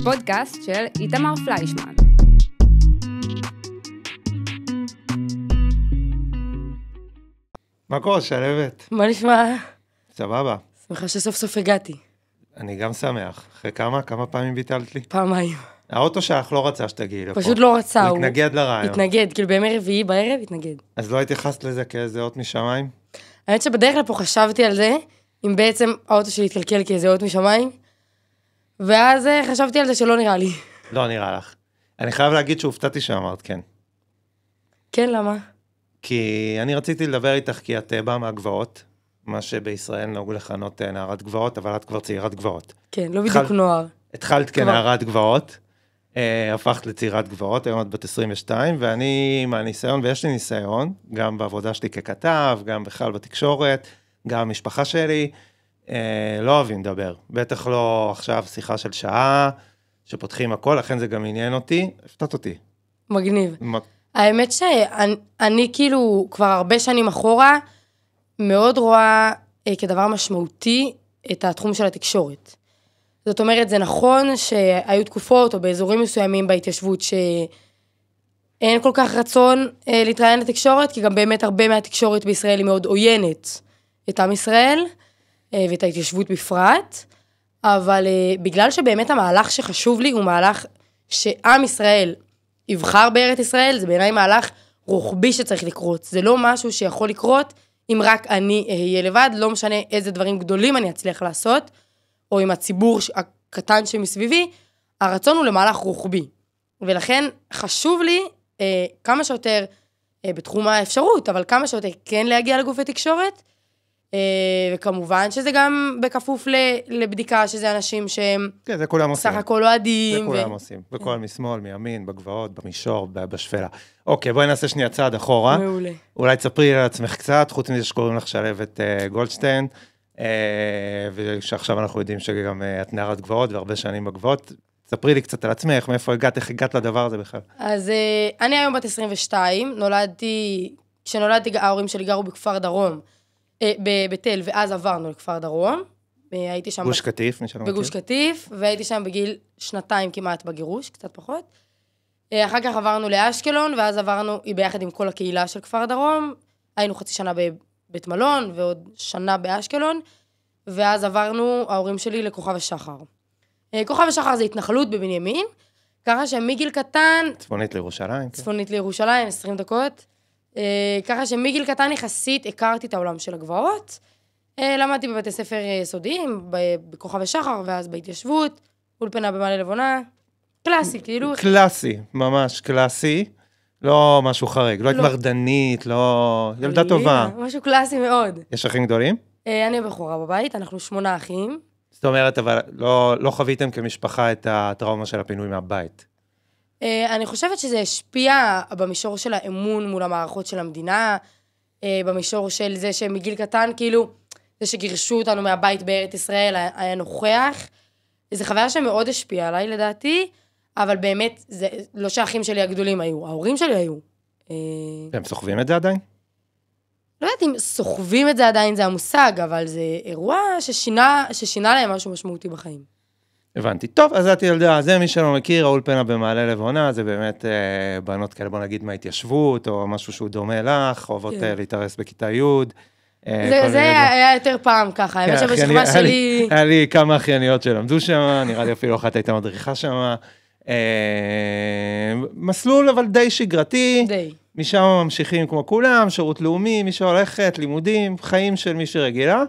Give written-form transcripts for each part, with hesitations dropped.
הפודקאסט של איתמר פליישמן. מה קורה, שלבת? מה נשמע? סבבה. שמחה שסוף סוף הגעתי. אני גם שמח. אחרי כמה פעמים ביטלת לי? פעמיים. האוטו שלך לא רצה שתגיעי לפה. פשוט לא רצה. הוא התנגד לרעיון. התנגד, כאילו בימי רביעי בערב התנגד. אז לא התייחסת לזה כאיזה אות משמיים? האמת שבדרך כלל פה חשבתי על זה, אם בעצם האוטו שלי התקלקל כאיזה אות משמיים, ואז חשבתי על זה שלא נראה לי. לא נראה לך. אני חייב להגיד שהופתעתי שאמרת כן. כן, למה? כי אני רציתי לדבר איתך כי את באה מהגבעות, מה שבישראל נהוג לכנות נערת גבעות, אבל את כבר צעירת גבעות. כן, לא בדיוק נוער. התחלת כנערת גבעות, הפכת לצעירת גבעות, היום את בת 22, ואני מהניסיון, ויש לי ניסיון, גם בעבודה שלי ככתב, גם בכלל בתקשורת, גם המשפחה שלי, לא אוהבים לדבר. בטח לא עכשיו שיחה של שעה, שפותחים הכל, לכן זה גם עניין אותי, הפתעת אותי. מגניב. האמת שאני כאילו כבר הרבה שנים אחורה, מאוד רואה כדבר משמעותי את התחום של התקשורת. זאת אומרת, זה נכון שהיו תקופות או באזורים מסוימים בהתיישבות שאין כל כך רצון להתראיין לתקשורת, כי גם באמת הרבה מהתקשורת בישראל היא מאוד עוינת את עם ישראל ואת ההתיישבות בפרט, אבל בגלל שבאמת המהלך שחשוב לי הוא מהלך שעם ישראל יבחר בארץ ישראל, זה בעיניי מהלך רוחבי שצריך לקרות. זה לא משהו שיכול לקרות אם רק אני אהיה לבד, לא משנה איזה דברים גדולים אני אצליח לעשות, או עם הציבור הקטן שמסביבי, הרצון הוא למהלך רוחבי. ולכן חשוב לי כמה שיותר בתחום האפשרות, אבל כמה שיותר כן להגיע לגופי תקשורת, וכמובן שזה גם בכפוף לבדיקה שזה אנשים שהם כן, זה כולם עושים. סך הכל אוהדים. זה כולם עושים. וכל משמאל, מימין, בגבעות, במישור, בשפלה. אוקיי, בואי נעשה שנייה צעד אחורה. מעולה. אולי תספרי על עצמך קצת, חוץ מזה שקוראים לך שלבת גולדשטיין, ושעכשיו אנחנו יודעים שגם את נערת גבעות, והרבה שנים בגבעות. תספרי לי קצת על עצמך, מאיפה הגעת, איך הגעת לדבר הזה בכלל. אז אני היום בת 22, כשנולדתי ההורים שלי גרו בכפר דרום, בתל, ואז עברנו לכפר דרום. הייתי שם... גוש קטיף, נשאר מכיר. בגוש קטיף, והייתי שם בגיל 2 כמעט בגירוש, קצת פחות. אחר כך עברנו לאשקלון, ואז עברנו ביחד עם כל הקהילה של כפר דרום. היינו חצי שנה בבית מלון, ועוד שנה באשקלון, ואז עברנו, ההורים שלי, לכוכב השחר. כוכב השחר זה התנחלות בבנימין, ככה שמגיל קטן... צפונית לירושלים. צפונית לירושלים, 20 דקות. ככה שמגיל קטן יחסית הכרתי את העולם של הגבעות. למדתי בבתי ספר סודיים, בכוכב השחר, ואז בהתיישבות, אולפנה במעלה לבונה. קלאסי, כאילו... קלאסי, ממש קלאסי. לא משהו חרג, לא היית מרדנית, לא... ילדה טובה. משהו קלאסי מאוד. יש אחים גדולים? אני הבחורה בבית, אנחנו 8 אחים. זאת אומרת, אבל לא חוויתם כמשפחה את הטראומה של הפינוי מהבית. אני חושבת שזה השפיע במישור של האמון מול המערכות של המדינה, במישור של זה שמגיל קטן, כאילו, זה שגירשו אותנו מהבית בארץ ישראל היה נוכח. זו חוויה שמאוד השפיעה עליי, לדעתי, אבל באמת, זה לא שהאחים שלי הגדולים היו, ההורים שלי היו. הם סוחבים את זה עדיין? לא יודעת אם סוחבים את זה עדיין, זה המושג, אבל זה אירוע ששינה להם משהו משמעותי בחיים. הבנתי. טוב, אז את ילדה, זה מי שלא מכיר, האולפנה במעלה לבונה, זה באמת בנות כאלה, בוא נגיד מההתיישבות, או משהו שהוא דומה לך, אוהבות להתארס בכיתה י'. זה היה יותר פעם ככה, האמת שבשכבה שלי... היה לי כמה אחייניות שלמדו שם, נראה לי אפילו אחת הייתה מדריכה שם. מסלול אבל די שגרתי. די. משם ממשיכים כמו כולם, שירות לאומי, מי שהולכת, לימודים, חיים של מי שרגילה,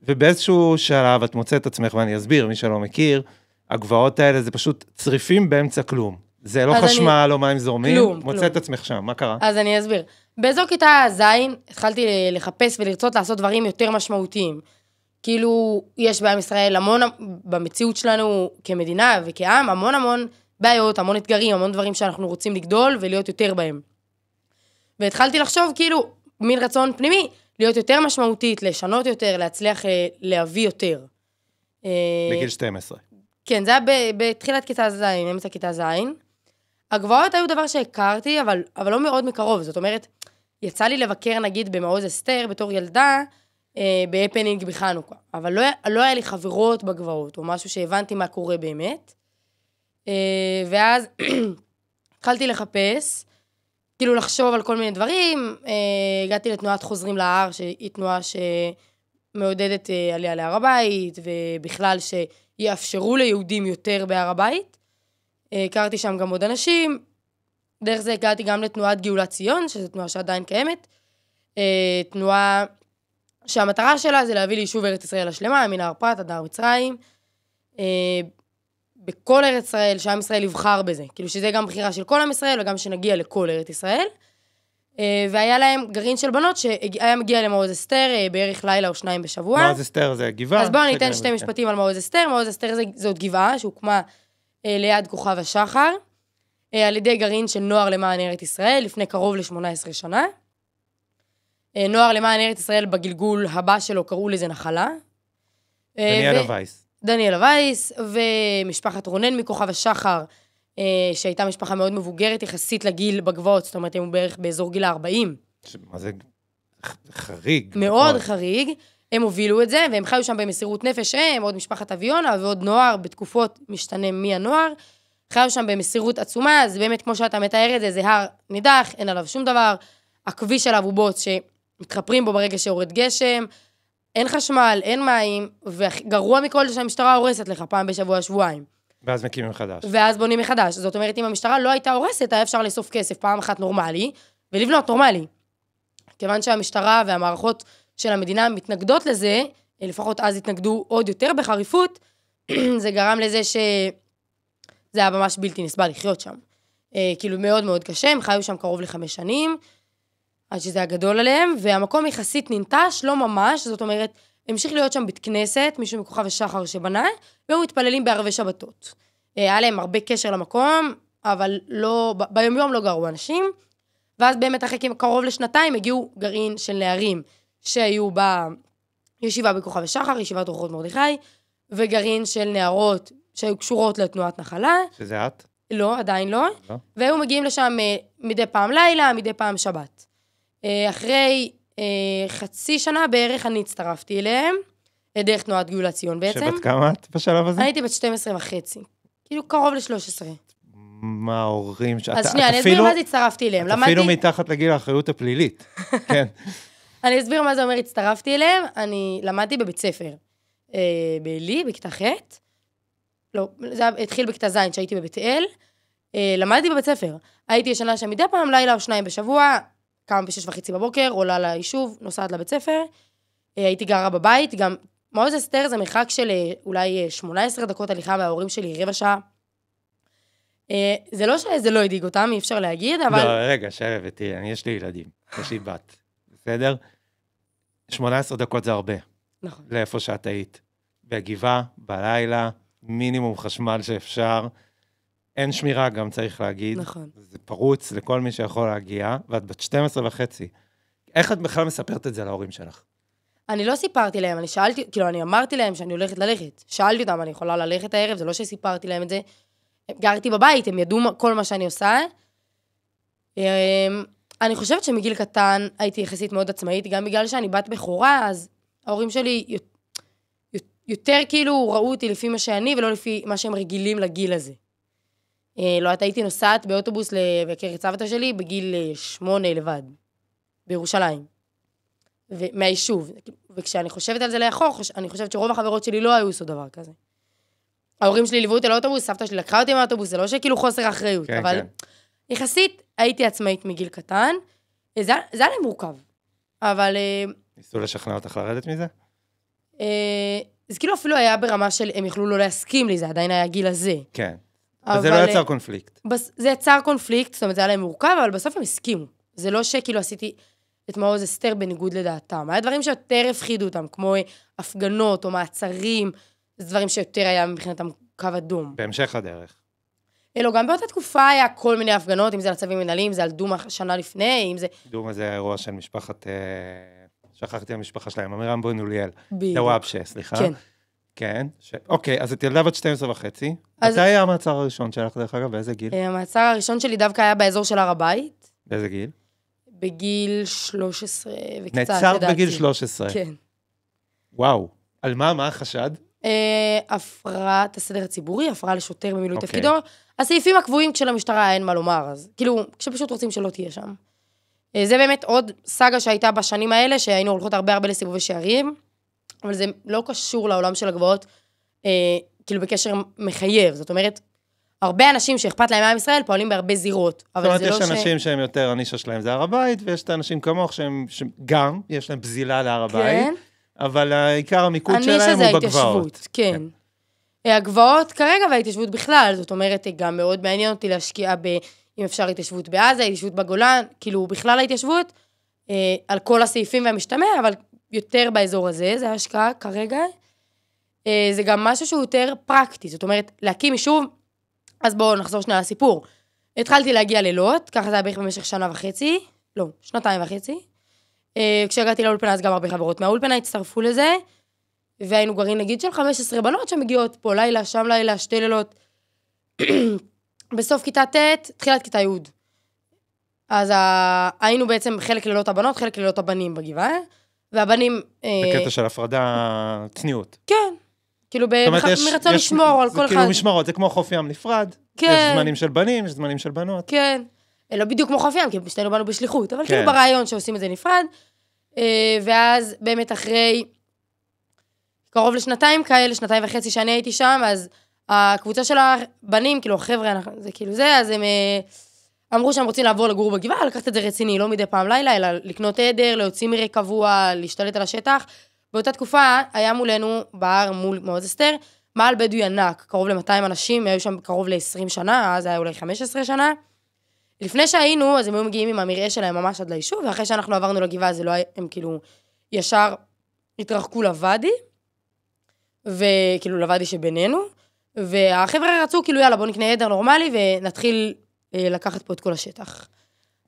ובאיזשהו שלב את מוצאת עצמך, ואני אסביר, מי שלא מכיר, הגבעות האלה זה פשוט צריפים באמצע כלום. זה לא חשמל, לא מים זורמים, מוצאת עצמך שם, מה קרה? אז אני אסביר. באזור כיתה ז' התחלתי לחפש ולרצות לעשות דברים יותר משמעותיים. כאילו, יש בעם ישראל המון, במציאות שלנו כמדינה וכעם, המון בעיות, המון אתגרים, המון דברים שאנחנו רוצים לגדול ולהיות יותר בהם. והתחלתי לחשוב כאילו, מין רצון פנימי, להיות יותר משמעותית, לשנות יותר, להצליח להביא יותר. בגיל 12. כן, זה היה בתחילת כיתה ז', אמצע כיתה ז'. הגבעות היו דבר שהכרתי, אבל לא מאוד מקרוב. זאת אומרת, יצא לי לבקר, נגיד, במעוז אסתר, בתור ילדה, בהפנינג בחנוכה. אבל לא היה לי חברות בגבעות, או משהו שהבנתי מה קורה באמת. ואז התחלתי לחפש, כאילו לחשוב על כל מיני דברים, הגעתי לתנועת חוזרים להר, שהיא תנועה שמעודדת עלייה להר הבית, ובכלל שיאפשרו ליהודים יותר בהר הבית. הכרתי שם גם עוד אנשים, דרך זה הגעתי גם לתנועת גאולת ציון, שזו תנועה שעדיין קיימת, תנועה שהמטרה שלה זה להביא ליישוב ארץ ישראל השלמה, מן ההר פרת עד הר מצרים, בכל ארץ ישראל, שעם ישראל יבחר בזה, כאילו שזה גם בחירה של כל עם ישראל, וגם שנגיע לכל ארץ ישראל, והיה להם גרעין של בנות, שהיה מגיע למעוז אסתר, בערך לילה או שניים בשבוע. מעוז אסתר זה גבעה. אז בואו ניתן שתי משפטים על מעוז אסתר, מעוז אסתר זה עוד גבעה, שהוקמה ליד כוכב השחר, על ידי גרעין של נוער למען ארץ ישראל, לפני קרוב ל-18 שנה. נוער למען ארץ ישראל בגלגול הבא שלו, קראו לזה נחלה. דניאלה וייס. דניאלה וייס, ומשפחת רונן מכוכב השחר, שהייתה משפחה מאוד מבוגרת, יחסית לגיל בגבעות, זאת אומרת, הם בערך באזור גיל 40. מה זה חריג. מאוד חריג. הם הובילו את זה, והם חיו שם במסירות נפש, הם עוד משפחת אביונה, ועוד נוער, בתקופות משתנה מי הנוער, חיו שם במסירות עצומה, אז באמת, כמו שאתה מתאר את זה, זה הר נידח, אין עליו שום דבר, הכביש עליו הוא בוץ שמתחפרים בו ברגע שיורד גשם, אין חשמל, אין מים, וגרוע מכל זה שהמשטרה הורסת לך פעם בשבוע, שבועיים. ואז מקימים מחדש. ואז בונים מחדש. זאת אומרת, אם המשטרה לא הייתה הורסת, היה אפשר לאסוף כסף פעם אחת נורמלי, ולבנות נורמלי. כיוון שהמשטרה והמערכות של המדינה מתנגדות לזה, לפחות אז התנגדו עוד יותר בחריפות, זה גרם לזה שזה היה ממש בלתי נסבל לחיות שם. כאילו מאוד מאוד קשה, הם חיו שם קרוב ל5 שנים, עד שזה היה גדול עליהם, והמקום יחסית ננטש, לא ממש, זאת אומרת, המשיך להיות שם בית כנסת, מישהו מכוכב השחר שבנה, והוא מתפללים בערבי שבתות. היה להם הרבה קשר למקום, אבל לא, ביום יום לא גרו אנשים, ואז באמת אחרי קרוב לשנתיים הגיעו גרעין של נערים, שהיו בישיבה בכוכב השחר, ישיבת אורחות מרדכי, וגרעין של נערות שהיו קשורות לתנועת נחלה. שזה את? לא, עדיין לא. והיו מגיעים לשם מדי פעם לילה, מדי פעם שבת. אחרי חצי שנה בערך אני הצטרפתי אליהם, דרך תנועת גאולת ציון בעצם. שבת כמה את בשלב הזה? אני הייתי בת 12 וחצי, כאילו קרוב ל-13. מה ההורים? אז שנייה, אני אסביר מה זה הצטרפתי אליהם. אפילו מתחת לגיל האחריות הפלילית, כן. אני אסביר מה זה אומר הצטרפתי אליהם, אני למדתי בבית ספר, בעלי, בכיתה ח', לא, זה התחיל בכיתה ז' שהייתי בבית אל, למדתי בבית ספר, הייתי ישנה שם מדי פעם לילה או שניים בשבוע, קמה ב6:30 בבוקר, עולה ליישוב, נוסעת לבית ספר, הייתי גרה בבית, גם מעוז אסתר זה מרחק של אולי 18 דקות הליכה מההורים שלי, רבע שעה. זה לא שזה לא ידיג אותם, אי אפשר להגיד, אבל... לא, רגע, שרבתי, יש לי ילדים, יש לי בת, בסדר? 18 דקות זה הרבה. נכון. לאיפה שאת היית. בגבעה, בלילה, מינימום חשמל שאפשר, אין שמירה גם צריך להגיד. נכון. זה פרוץ לכל מי שיכול להגיע, ואת בת 12 וחצי. איך את בכלל מספרת את זה להורים שלך? אני לא סיפרתי להם, אני שאלתי, כאילו אני אמרתי להם שאני הולכת ללכת. שאלתי אותם, אני יכולה ללכת הערב, זה לא שסיפרתי להם את זה. גרתי בבית, הם ידעו כל מה שאני עושה. אני חושבת שמגיל קטן הייתי יחסית מאוד עצמאית, גם בגלל שאני בת בכורה, אז ההורים שלי יותר כאילו ראו אותי לפי מה שאני, ולא לפי מה שהם רגילים לגיל הזה. לא, הייתי נוסעת באוטובוס לבקר את סבתא שלי בגיל 8 לבד, בירושלים, מהיישוב. וכשאני חושבת על זה לאחור, אני חושבת שרוב החברות שלי לא היו עשו דבר כזה. ההורים שלי ליוו אותי לאוטובוס, סבתא שלי לקחה אותי מהאוטובוס, זה לא שכאילו חוסר אחריות, כן, אבל כן. יחסית הייתי עצמאית מגיל קטן, זה היה לי מורכב, אבל... ניסו לשכנע אותך לרדת מזה? זה כאילו אפילו היה ברמה של, הם יכלו לא להסכים לי, זה עדיין היה הגיל הזה. כן. אבל זה לא יצר קונפליקט. זה יצר קונפליקט, זאת אומרת, זה היה להם מורכב, אבל בסוף הם הסכימו. זה לא שכאילו עשיתי את מעוז אסתר בניגוד לדעתם. היה דברים שיותר הפחידו אותם, כמו הפגנות או מעצרים, זה דברים שיותר היה מבחינתם קו אדום. בהמשך הדרך. אלו, גם באותה תקופה היה כל מיני הפגנות, אם זה על צווים מנהליים, אם זה על דומה שנה לפני, אם זה... דומה זה האירוע של משפחת, שכחתי המשפחה שלהם, אמירם בן אוליאל. בדיוק. דוואבשה, סליחה. כן. כן. אוקיי, אז את ילדה בת 12 וחצי. מתי היה המעצר הראשון שלך, דרך אגב? באיזה גיל? המעצר הראשון שלי דווקא היה באזור של הר הבית. באיזה גיל? בגיל 13 וקצת, נעצרת בגיל 13. כן. וואו. על מה? מה החשד? הפרעת הסדר הציבורי, הפרעה לשוטר במילוי אוקיי. תפקידו, הסעיפים הקבועים כשלמשטרה אין מה לומר, אז כאילו, כשפשוט רוצים שלא תהיה שם. זה באמת עוד סאגה שהייתה בשנים האלה, שהיינו הולכות הרבה לסיבובי שערים, אבל זה לא קשור לעולם של הגבעות, כאילו בקשר מחייב, זאת אומרת, הרבה אנשים שאכפת להם מעם ישראל פועלים בהרבה זירות, אבל זאת זה לא אומרת, יש אנשים שהם יותר, הנישה שלהם זה הר הבית, ויש את האנשים כמוך שהם גם, יש להם בזילה להר הבית, כן. אבל העיקר המיקוד שלהם הוא בגבעות. הנישה זה ההתיישבות, כן. הגבעות כרגע וההתיישבות בכלל, זאת אומרת, גם מאוד מעניין אותי להשקיע אם אפשר התיישבות בעזה, התיישבות בגולן, כאילו בכלל ההתיישבות, על כל הסעיפים והמשתמע, אבל יותר באזור הזה, זה ההשקעה כרגע. זה גם משהו שהוא יותר פרקטי, זאת אומרת, להקים יישוב, אז בואו נחזור שנייה לסיפור. התחלתי להגיע לילות, ככה זה היה בערך במשך 2.5. כשהגעתי לאולפנה, אז גם הרבה חברות מהאולפנה הצטרפו לזה, והיינו גרעין נגיד של 15 בנות שמגיעות פה לילה, שם לילה, 2 לילות. בסוף כיתה ט', תחילת כיתה י'. אז היינו בעצם חלק לילות הבנות, חלק לילות הבנים בגבעה, והבנים... בקטע של הפרדה צניעות. כן. כאילו מרצון לשמור על כל אחד. כאילו משמרות, זה כמו חוף ים נפרד. כן. יש זמנים של בנים, יש זמנים של בנות. כן. לא בדיוק כמו חוף ים, כי שתינו באנו בשליחות, אבל כאילו ברעיון שעושים את זה נפרד. ואז באמת אחרי קרוב לשנתיים כאלה, 2.5 שאני הייתי שם, אז הקבוצה של הבנים, כאילו החבר'ה, זה כאילו זה, אז הם אמרו שהם רוצים לעבור לגור בגבעה, לקחת את זה רציני, לא מדי פעם לילה, אלא לקנות עדר, להוציא מראה קבוע, להשתלט על השטח. באותה תקופה היה מולנו בהר מול מעוז אסתר, מעל בדואי ענק, קרוב ל-200 אנשים, היו שם קרוב ל-20 שנה, אז היה אולי 15 שנה. לפני שהיינו, אז הם היו מגיעים עם המראה שלהם ממש עד ליישוב, ואחרי שאנחנו עברנו לגבעה, זה לא היה, הם כאילו ישר התרחקו לוואדי, וכאילו לוואדי שבינינו, והחבר'ה רצו כאילו יאללה בוא נקנה עדר נורמלי, ונתחיל לקחת פה את כל השטח.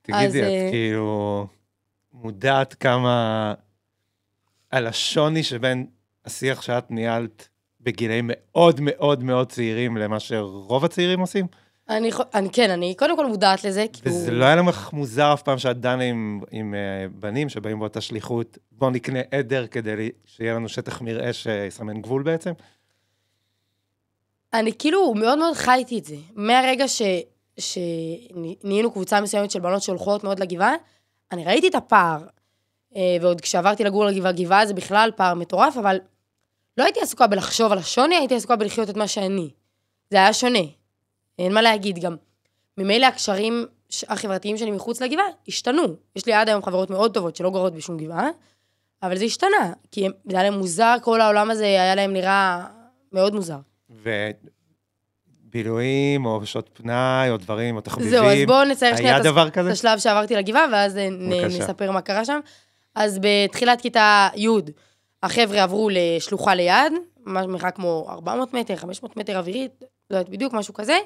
תגידי, את כאילו מודעת כמה על השוני שבין השיח שאת ניהלת בגילאים מאוד מאוד מאוד צעירים למה שרוב הצעירים עושים? אני קודם כל מודעת לזה. וזה לא היה לך מוזר אף פעם שאת דנה עם בנים שבאים באותה שליחות, בוא נקנה עדר כדי שיהיה לנו שטח מראה שיסמן גבול בעצם? אני כאילו מאוד מאוד חייתי את זה. מהרגע שנהיינו קבוצה מסוימת של בנות שהולכות מאוד לגבעה, אני ראיתי את הפער, ועוד כשעברתי לגור לגבעה זה בכלל פער מטורף, אבל לא הייתי עסוקה בלחשוב על השוני, הייתי עסוקה בלחיות את מה שאני. זה היה שונה. אין מה להגיד גם. ממילא הקשרים החברתיים שלי מחוץ לגבעה השתנו. יש לי עד היום חברות מאוד טובות שלא גרות בשום גבעה, אבל זה השתנה, כי זה היה להם מוזר, כל העולם הזה היה להם נראה מאוד מוזר. ובילויים או שעות פנאי או דברים או תחביבים, זהו, אז בואו נצייר שנייה את השלב שעברתי לגבעה, ואז נספר מה קרה שם. אז בתחילת כיתה י' החבר'ה עברו לשלוחה ליד, מרחק כמו 400 מטר, 500 מטר אווירית, לא יודעת בדיוק, משהו כזה.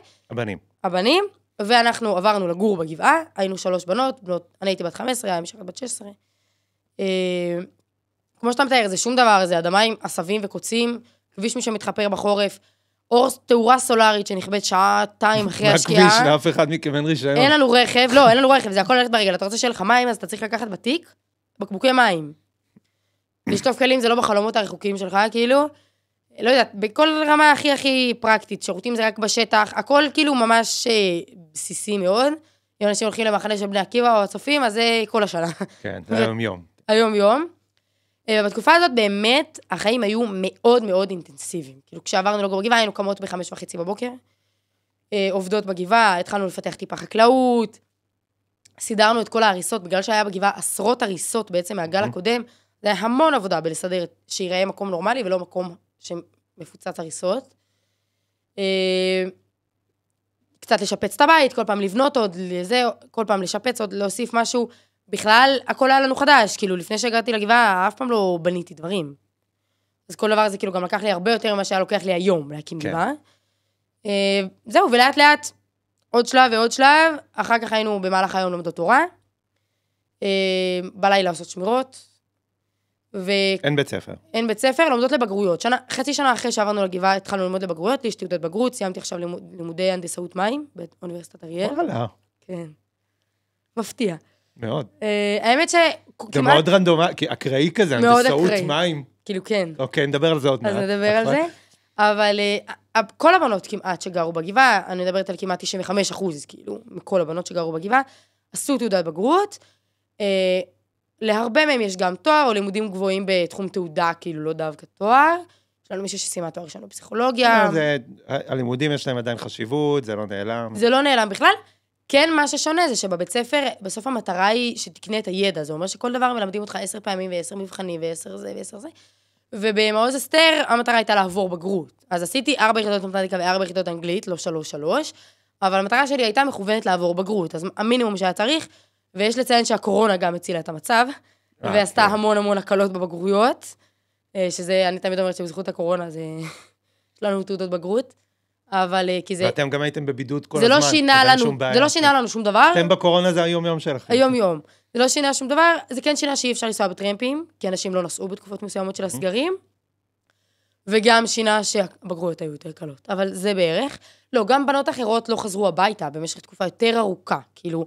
הבנים, ואנחנו עברנו לגור בגבעה, היינו 3 בנות, אני הייתי בת 15, היה משחת בת 16. כמו שאתה מתאר, זה שום דבר, זה אדמה עם עשבים וקוצים, כביש משם מתחפר בחורף, אור תאורה סולרית שנכבד שעתיים אחרי השקיעה. מה כביש לאף אחד מכם אין רישיון? אין לנו רכב, לא, אין לנו רכב, זה הכל הולכת ברגל. אתה רוצה שיהיה לך מים, אז אתה צריך לקחת בתיק, בקבוקי מים. לשטוף כלים זה לא בחלומות הרחוקים שלך, כאילו, לא יודעת, בכל רמה הכי פרקטית, שירותים זה רק בשטח, הכל כאילו ממש בסיסי מאוד. אם אנשים הולכים למחנה של בני עקיבא או הצופים, אז זה כל השנה. כן, זה היום-יום. היום-יום. בתקופה הזאת באמת החיים היו מאוד מאוד אינטנסיביים. כאילו כשעברנו לגור בגבעה, היינו קמות ב5:30 בבוקר, עובדות בגבעה, התחלנו לפתח טיפה חקלאות, סידרנו את כל ההריסות, בגלל שהיה בגבעה עשרות הריסות בעצם מהגל הקודם, זה היה המון עבודה בלסדר שיראה מקום נורמלי ולא מקום שמפוצץ הריסות. קצת לשפץ את הבית, כל פעם לבנות עוד, כל פעם לשפץ עוד, להוסיף משהו, בכלל, הכל היה לנו חדש, כאילו, לפני שהגעתי לגבעה, אף פעם לא בניתי דברים. אז כל דבר הזה, כאילו, גם לקח לי הרבה יותר ממה שהיה לוקח לי היום, להקים גבעה. זהו, ולאט לאט, עוד שלב ועוד שלב, אחר כך היינו במהלך היום לומדות תורה, בלילה עושות שמירות, אין בית ספר. אין בית ספר, לומדות לבגרויות. חצי שנה אחרי שעברנו לגבעה, התחלנו ללמוד לבגרויות, יש תעודת בגרות, סיימתי עכשיו לימודי הנדסאות מים, באוניברסיטת אריאל. וואלה. כן. מפתיע. מאוד. האמת שכמעט... זה מאוד רנדומלי, כי אקראי כזה, הנדסאות מים. כאילו כן. אוקיי, נדבר על זה עוד מעט. אז נדבר על זה. אבל כל הבנות כמעט שגרו בגבעה, אני מדברת על כמעט 95%, כאילו, מכל הבנות שגרו בגבעה, עשו תעודת בגרות, להרבה מהם יש גם תואר, או לימודים גבוהים בתחום תעודה, כאילו לא דווקא תואר, יש לנו מישהו שסיימה תואר שלנו בפסיכולוגיה. הלימודים יש להם עדיין חשיבות, זה לא נעלם. זה לא נעלם בכלל. כן, מה ששונה זה שבבית ספר, בסוף המטרה היא שתקנה את הידע, זה אומר שכל דבר מלמדים אותך 10 פעמים ו10 מבחנים ו10 זה ו10 זה, ובמעוז אסתר המטרה הייתה לעבור בגרות. אז עשיתי 4 יחידות מתמטיקה ו4 יחידות אנגלית, לא 3, אבל המטרה שלי הייתה מכוונת לעבור בגרות, אז המינימום שהיה צריך, ויש לציין שהקורונה גם הצילה את המצב, ועשתה המון הקלות בבגרויות, שזה, אני תמיד אומרת שבזכות הקורונה זה, יש לנו תעודות בגרות, אבל כי זה... ואתם גם הייתם בבידוד כל הזמן. זה לא שינה לנו שום דבר. אתם בקורונה זה היום-יום שלכם. היום-יום. זה לא שינה שום דבר, זה כן שינה שאי אפשר לנסוע בטרמפים, כי אנשים לא נסעו בתקופות מסוימות של הסגרים, וגם שינה שהבגרויות היו יותר קלות. אבל זה בערך. לא, גם בנות אחרות לא חזרו הביתה במשך תקופה יותר ארוכה. כאילו,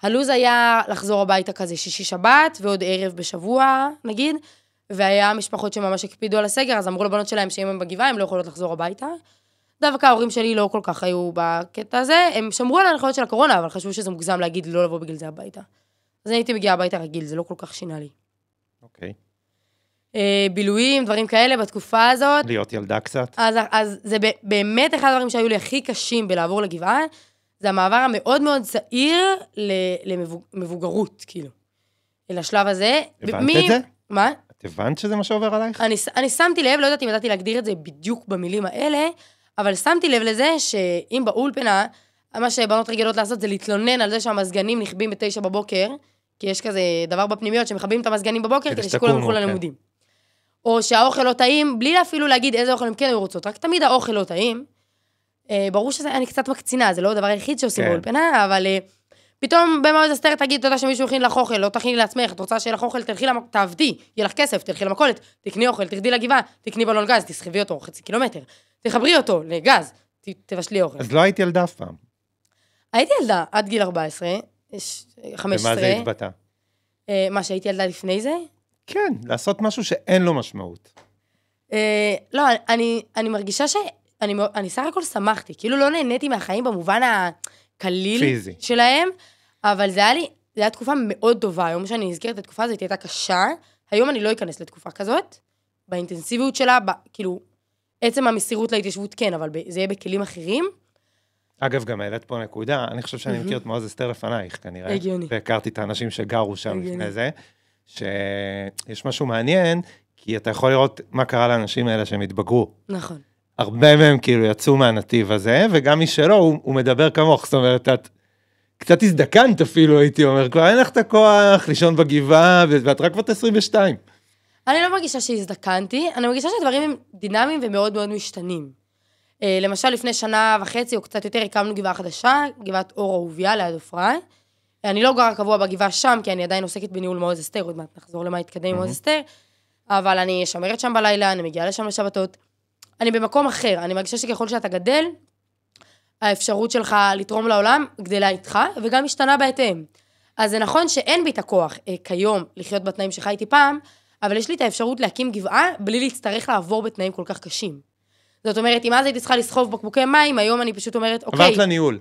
הלוז היה לחזור הביתה כזה שישי שבת, ועוד ערב בשבוע, נגיד, והיה משפחות שממש הקפידו על הסגר, אז אמרו לבנות שלהם שאם הם בגבעה, הם לא יכולות לחזור הביתה. דווקא ההורים שלי לא כל כך היו בקטע הזה, הם שמרו על ההנחיות של הקורונה, אבל חשבו שזה מוגזם להגיד לא לבוא בגלל זה הביתה. אז אני הייתי מגיעה הביתה רגיל, זה לא כל כך שינה לי. אוקיי. בילויים, דברים כאלה בתקופה הזאת. להיות ילדה קצת. אז זה באמת אחד הדברים שהיו לי הכי קשים בלעבור לגבעה, זה המעבר המאוד מאוד צעיר למבוגרות, כאילו. לשלב הזה. הבנת את זה? מה? את הבנת שזה מה שעובר עלייך? אני שמתי לב, לא יודעת אם ידעתי להגדיר את זה בדיוק במילים האלה, אבל שמתי לב לזה שאם באולפנה, מה שבנות רגילות לעשות זה להתלונן על זה שהמזגנים נכבים ב9 בבוקר, כי יש כזה דבר בפנימיות שמכבים את המזגנים בבוקר, כדי שכולם ילכו ללימודים. או שהאוכל לא טעים, בלי אפילו להגיד איזה אוכל הם כן היו רוצות, רק תמיד האוכל לא טעים. ברור שאני קצת מקצינה, זה לא הדבר היחיד שעושים באולפנה, אבל פתאום במעוז אסתר תגיד, תודה שמישהו הכין לך אוכל, לא תכיני לעצמך, את רוצה שיהיה לך אוכל, תעבדי, יהיה לך כסף, תלכי למכולת, תקני אוכל, תרדי לגבעה, תקני בלון גז, תסחבי אותו 0.5 קילומטר, תחברי אותו לגז, תבשלי אוכל. אז לא הייתי ילדה אף פעם. הייתי ילדה עד גיל 14, 15. ומה זה התבטא? מה שהייתי ילדה לפני זה? כן, לעשות משהו שאין לו משמעות. לא, אני מרגישה אני סך הכל שמחתי, כאילו לא נהניתי מהחיים במובן הקליל פיזי שלהם, אבל זה היה תקופה מאוד טובה, היום שאני נזכרת את התקופה הזאת, הייתה קשה, היום אני לא אכנס לתקופה כזאת, באינטנסיביות שלה, כאילו, עצם המסירות להתיישבות כן, אבל זה יהיה בכלים אחרים. אגב, גם העלית פה נקודה, אני חושב שאני מכיר את מעוז אסתר לפנייך, כנראה. הגיוני. והכרתי את האנשים שגרו שם לפני זה, שיש משהו מעניין, כי אתה יכול לראות מה קרה לאנשים האלה שהם התבגרו. נכון. הרבה מהם כאילו יצאו מהנתיב הזה, וגם מי שלא, הוא מדבר כמוך, זאת אומרת, את קצת הזדקנת אפילו, הייתי אומר, כבר אין לך את הכוח לישון בגבעה, ואת רק בת 22. אני לא מרגישה שהזדקנתי, אני מרגישה שהדברים הם דינמיים ומאוד מאוד משתנים. למשל, לפני 1.5 שנה או קצת יותר, הקמנו גבעה חדשה, גבעת אור אהוביה ליד עופרה. אני לא גרה קבוע בגבעה שם, כי אני עדיין עוסקת בניהול מעוז אסתר, עוד מעט נחזור למה התקדם עם מעוז אסתר, אבל אני שומרת שם בלילה, אני מגיעה לשם לשבתות. אני במקום אחר, אני מרגישה שככל שאתה גדל, האפשרות שלך לתרום לעולם גדלה איתך, וגם משתנה בהתאם. אז זה נכון שאין בי את הכוח כיום לחיות בתנאים שחייתי פעם, אבל יש לי את האפשרות להקים גבעה, בלי להצטרך לעבור בתנאים כל כך קשים. זאת אומרת, אם אז הייתי צריכה לסחוב בקבוקי מים, היום אני פשוט אומרת, אוקיי. עברת לניהול.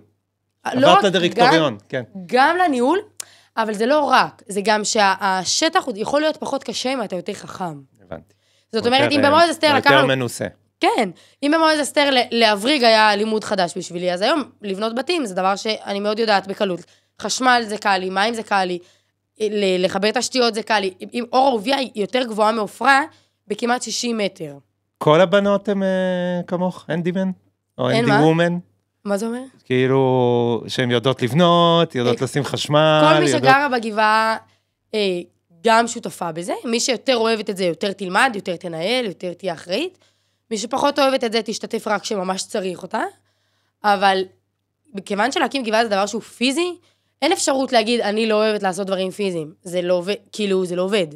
עברת לדירקטוריון, כן. גם לניהול, אבל זה לא רק, זה גם שהשטח יכול להיות פחות קשה אם אתה יותר חכם. הבנתי. זאת אומרת, אם במעוז אסתר לקחנו... יותר מנוסה. כן, אם במעוז אסתר להבריג היה לימוד חדש בשבילי, אז היום לבנות בתים זה דבר שאני מאוד יודעת בקלות. חשמל זה קל לי, מים זה קל לי, לחבר תשתיות זה קל לי. אור אהוביה היא יותר גבוהה מעופרה, בכמעט 60 מטר. כל הבנות הן כמוך, הנדימן? או הנדי וומן? מה זה אומר? כאילו, שהן יודעות לבנות, יודעות לשים חשמל. כל מי שגרה בגבעה גם שותפה בזה. מי שיותר אוהבת את זה, יותר תלמד, יותר תנהל, יותר תהיה אחראית. מי שפחות אוהבת את זה, תשתתף רק שממש צריך אותה. אבל בכיוון שלהקים גבעה זה דבר שהוא פיזי, אין אפשרות להגיד, אני לא אוהבת לעשות דברים פיזיים. זה לא עובד, כאילו, זה לא עובד.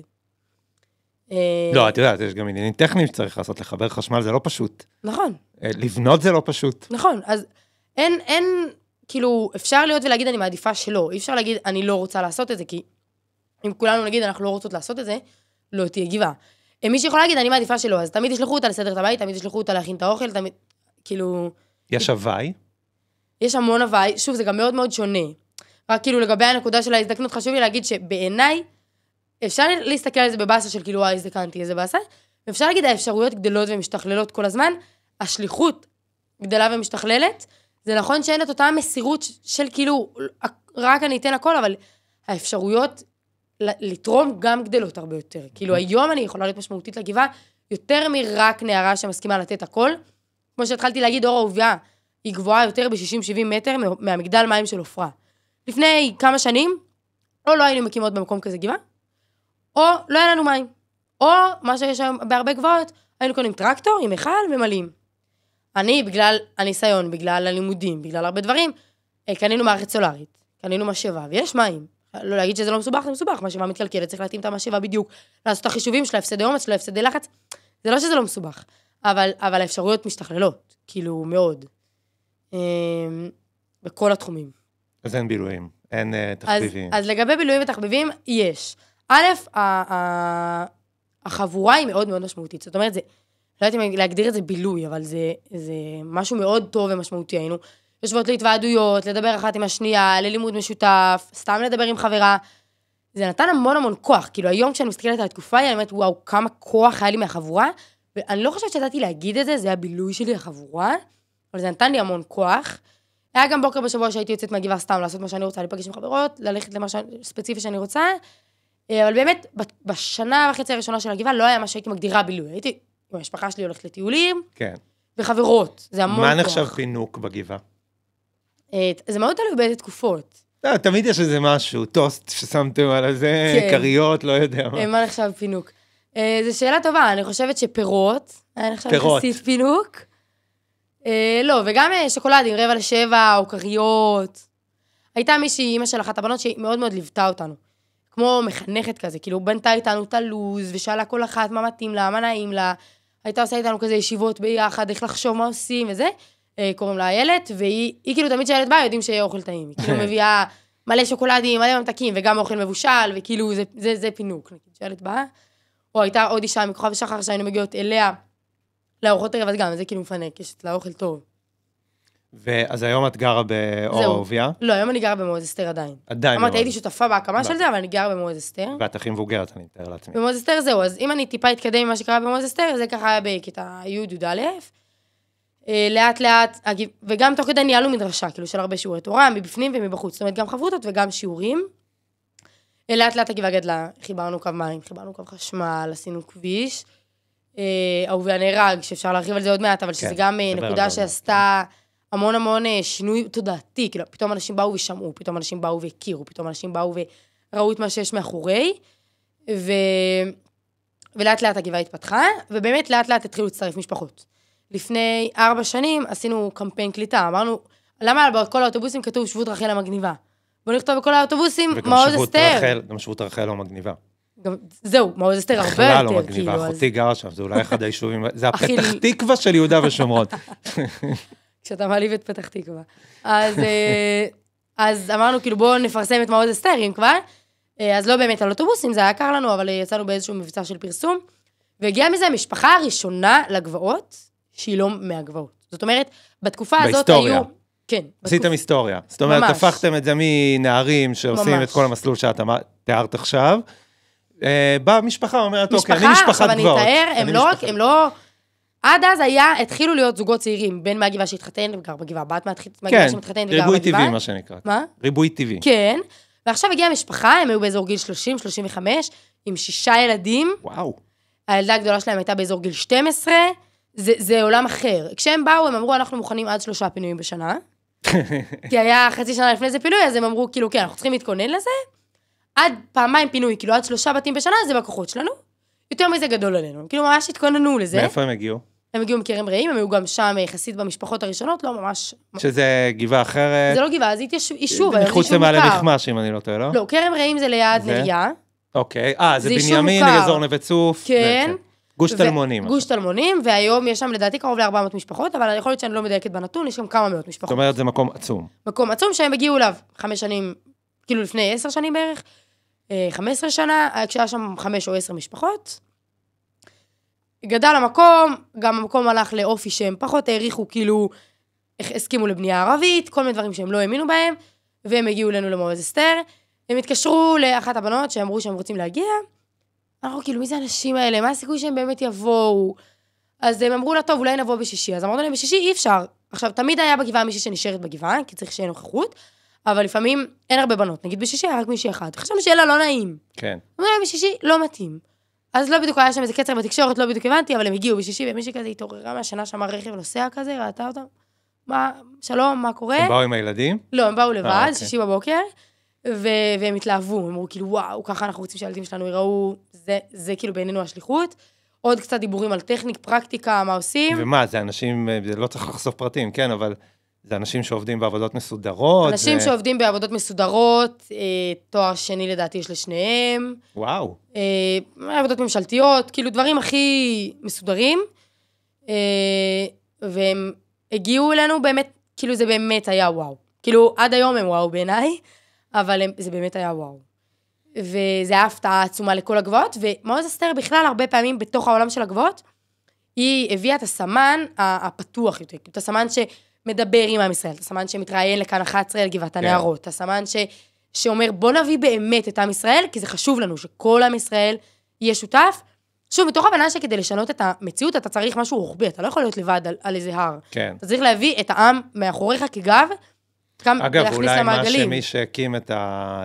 לא, את יודעת, יש גם עניינים טכניים שצריך לעשות, לחבר חשמל זה לא פשוט. נכון. לבנות זה לא פשוט. נכון, אז אין, כאילו, אפשר להיות ולהגיד, אני מעדיפה שלא. אי אפשר להגיד, אני לא רוצה לעשות את זה, כי אם כולנו נגיד, אנחנו לא רוצות לעשות את זה, לא תהיה גבעה. מי שיכולה להגיד, אני מעדיפה שלא, אז תמיד ישלחו אותה לסדר את הבית, תמיד ישלחו אותה להכין את האוכל, תמיד, כאילו... יש הוואי? יש המון הוואי, שוב, זה גם מאוד מאוד שונה. רק כאילו לגבי הנקודה של ההזדקנות, חשוב לי להגיד שבעיניי, אפשר להסתכל על זה בבאסה של כאילו, הזדקנתי, איזה באסה, ואפשר להגיד, האפשרויות גדלות ומשתכללות כל הזמן, השליחות גדלה ומשתכללת, זה נכון שאין את אותה מסירות של כאילו, רק אני אתן הכל, אבל האפשרויות לתרום גם גדלות הרבה יותר. כאילו היום אני יכולה להיות משמעותית לגבעה, יותר מרק נערה שמסכימה לתת הכל. כמו שהתחלתי להגיד, אור אהוביה, היא גבוהה יותר ב-60-70 מטר מהמגדל מים של עופרה. לפני כמה שנים, או לא היינו מקימות במקום כזה גבעה, או לא היה לנו מים. או מה שיש היום בהרבה גבוהות, היינו קונים טרקטור עם אחד ומלאים. אני, בגלל הניסיון, בגלל הלימודים, בגלל הרבה דברים, קנינו מערכת סולרית, קנינו משאבה, ויש מים. לא להגיד שזה לא מסובך, זה מסובך, משאבה מתקלקלת, צריך להתאים את המשאבה בדיוק, לעשות את החישובים של ההפסדי אומץ, של ההפסדי לחץ, זה לא שזה לא מסובך, אבל האפשרויות משתכללות, כאילו מאוד, בכל התחומים. אז אין בילויים, אין תחביבים. אז לגבי בילויים ותחביבים, יש. א', החבורה היא מאוד מאוד משמעותית, זאת אומרת, לא יודעת אם להגדיר את זה בילוי, אבל זה משהו מאוד טוב ומשמעותי, היינו יושבות להתוועדויות, לדבר אחת עם השנייה, ללימוד משותף, סתם לדבר עם חברה, זה נתן המון המון כוח, כאילו היום כשאני מסתכלת על התקופה, אני אומרת, וואו, כמה כוח היה לי מהחבורה, ואני לא חושבת שידעתי להגיד את זה, זה הבילוי שלי החבורה, אבל זה נתן לי המון כוח. היה גם בוקר בשבוע שהייתי יוצאת מהגבעה סתם, לעשות מה שאני רוצה, להיפגש עם חברות, ללכת למה ספציפי שאני רוצה, אבל באמת, בשנה וחצי הראשונה של הגבעה, לא היה מה שהייתי מגדירה בילוי, הייתי, המשפחה שלי הולכת לטיולים, כן. וחברות, זה המון כוח. מה נחשב פינוק בגבעה? זה מאוד תלוי באיזה תקופות. תמיד יש איזה משהו, טוסט ששמתם על זה, קריות, לא יודע מה. מה נחשב פינוק? זו שאלה טובה, אני חושבת שפירות, היה נחשב יחסית פינוק. לא, וגם שוקולדים, 6:45, או קריות. הייתה מישהי, אמא של אחת הבנות, שהיא מאוד מאוד ליוותה אותנו. כמו מחנכת כזה, כאילו בנתה איתנו את הלוז, ושאלה כל אחת מה מתאים לה, מה נעים לה. הייתה עושה איתנו כזה ישיבות ביחד, איך לחשוב מה עושים וזה. קוראים לה איילת, והיא כאילו תמיד שהילד באה, יודעים שיהיה אוכל טעים. היא כאילו מביאה מלא שוקולדים, מלא ממתקים, וגם אוכל מבושל, וכאילו זה פינוק. שהילד באה. או הייתה עוד אישה מכוכב שחר, שהיינו מגיעות אליה, לארוחות ערב, אז גם, זה כאילו מפנק, יש לה אוכל טוב. ואז היום את גרה באור אהוביה? לא, היום אני גרה במועז אסתר עדיין. עדיין. אמרתי, הייתי שותפה בהקמה של זה, אבל אני גרה במועז אסתר. ואת הכי מבוגרת, אני מתאר לעצמי. במועז אסתר זהו, אז אם אני טיפה אתקדם ממה שקרה במועז אסתר, זה ככה היה בכיתה י' לאט לאט, וגם תוך כדי ניהלנו מדרשה, כאילו של הרבה שיעורי תורה, מבפנים ומבחוץ, זאת אומרת גם חברותות וגם שיעורים. לאט לאט הגבעה גדלה, חיברנו קו מים, חיברנו קו חשמל, עשינו כביש. אהוביה נהרג, שאפשר להרחיב על זה עוד מעט, אבל שזה גם נקודה שעשתה המון המון שינוי תודעתי, כאילו פתאום אנשים באו ושמעו, פתאום אנשים באו והכירו, פתאום אנשים באו וראו את מה שיש מאחורי, ולאט לאט הגבעה התפתחה, ובאמת לאט לאט התחילו להצטרף משפחות. לפני 4 שנים עשינו קמפיין קליטה, אמרנו, למה בכל האוטובוסים כתוב שבות רחל המגניבה? בואו נכתוב בכל האוטובוסים, מעוז אסתר. גם שבות רחל לא מגניבה. זהו, מעוז אסתר הרבה יותר. בכלל לא מגניבה, אחותי גרה שם, זה אולי אחד היישובים, זה הפתח תקווה של יהודה ושומרון. כשאתה מעליב את פתח תקווה. אז אמרנו, כאילו, בואו נפרסם את מעוז אסתר, אם כבר. אז לא באמת על אוטובוסים, זה היה קר לנו, אבל יצאנו באיזשהו מבצע של פרסום, והגיעה מזה המשפחה הראשונה לגבעות, שהיא לא מהגבעות. זאת אומרת, בתקופה הזאת היו... כן. עשיתם היסטוריה. זאת אומרת, הפכתם את זה מנערים שעושים את כל המסלול שאת תיארת עכשיו. באה משפחה, אומרת, אוקיי, אני משפחת גבעות. הם לא... עד אז התחילו להיות זוגות צעירים, בין מהגבעה שהתחתן וגר בגבעה, בת מהגבעה שמתחתן וגר בגבעה. ריבוי טבעי, מה שנקרא. מה? ריבוי טבעי. כן, ועכשיו הגיעה משפחה, הם היו באזור גיל 30-35, עם 6 ילדים. וואו. הילדה הגדולה שלהם הייתה באזור גיל 12, זה עולם אחר. כשהם באו, הם אמרו, אנחנו מוכנים עד 3 פינויים בשנה, כי היה חצי שנה לפני זה פינוי, אז הם אמרו, כאילו, כן, אנחנו צריכים להתכונן לזה, עד 2 פינוי, כאילו, עד 3 בתים בשנה, זה בכוחות שלנו, יותר מזה גדול עלינו, כאילו, ממש התכוננו לזה. מאיפה הם הגיעו? הם הגיעו מכרם רעים, הם היו גם שם יחסית במשפחות הראשונות, לא ממש... שזה גבעה אחרת? זה לא גבעה, זה יישוב, מחוץ למעלה נחמש, אם אני לא טועה, לא? לא, כרם רעים זה ליד נריה. אוקיי, זה בנימין, אזור נווה צוף. כן. גוש תלמונים. גוש תלמונים, והיום יש שם לדעתי קרוב ל400 משפחות, אבל יכול להיות שאני לא מדייקת בנתון, יש שם כמה מאות משפחות. זאת אומרת, זה מקום עצום. מקום עצום שהם הגיעו אליו 5 שנים, כאילו לפני 10 שנים בערך, 15 שנה, כשהיה שם 5 או 10 משפחות. גדל המקום, גם המקום הלך לאופי שהם פחות העריכו, כאילו, הסכימו לבנייה ערבית, כל מיני דברים שהם לא האמינו בהם, והם הגיעו אלינו למועז אסתר, הם התקשרו לאחת הבנות שאמרו שהם רוצים להגיע, אנחנו כאילו, מי זה האנשים האלה? מה הסיכוי שהם באמת יבואו? אז הם אמרו לה, טוב, אולי נבוא בשישי. אז אמרנו להם, בשישי אי אפשר. עכשיו, תמיד היה בגבעה מישהי שנשארת בגבעה, כי צריך שיהיה נוכחות, אבל לפעמים אין הרבה בנות. נגיד בשישי היה רק מישהי אחד. חשבנו שיהיה לה לא נעים. כן. אמרו להם, בשישי לא מתאים. אז לא בדיוק היה שם איזה קצר בתקשורת, לא בדיוק הבנתי, אבל הם הגיעו בשישי, ומישהי כזה התעוררה מהשנה שם רכב נוסע כזה, ראתה אותם. מה, שלום, מה קורה? הם באו עם הילדים? לא, הם באו לבד, אוקיי. שישי בבוקר, והם התלהבו, הם אמרו כאילו, וואו, ככה אנחנו רוצים שהילדים שלנו יראו, זה כאילו בעינינו השליחות. עוד קצת דיבורים על טכניק, פרקטיקה, מה עושים. ומה, זה אנשים, זה לא צריך לחשוף פרטים, כן, אבל זה אנשים שעובדים בעבודות מסודרות. אנשים שעובדים בעבודות מסודרות, תואר שני לדעתי יש לשניהם. וואו. עבודות ממשלתיות, כאילו דברים הכי מסודרים. והם הגיעו אלינו באמת, כאילו זה באמת היה וואו. כאילו עד היום הם וואו בעיניי, אבל זה באמת היה וואו. וזה היה הפתעה עצומה לכל הגבוהות, ומעוז אסתר בכלל הרבה פעמים בתוך העולם של הגבוהות, היא הביאה את הסמן הפתוח יותר, את הסמן שמדבר עם עם ישראל, את הסמן שמתראיין לכאן 11 על גבעת הנערות, את הסמן שאומר בוא נביא באמת את עם ישראל, כי זה חשוב לנו שכל עם ישראל יהיה שותף. שוב, מתוך הבנה שכדי לשנות את המציאות, אתה צריך משהו רוחבי, אתה לא יכול להיות לבד על איזה הר. כן. אתה צריך להביא את העם מאחוריך כגב, אגב, אולי מה שמי שהקים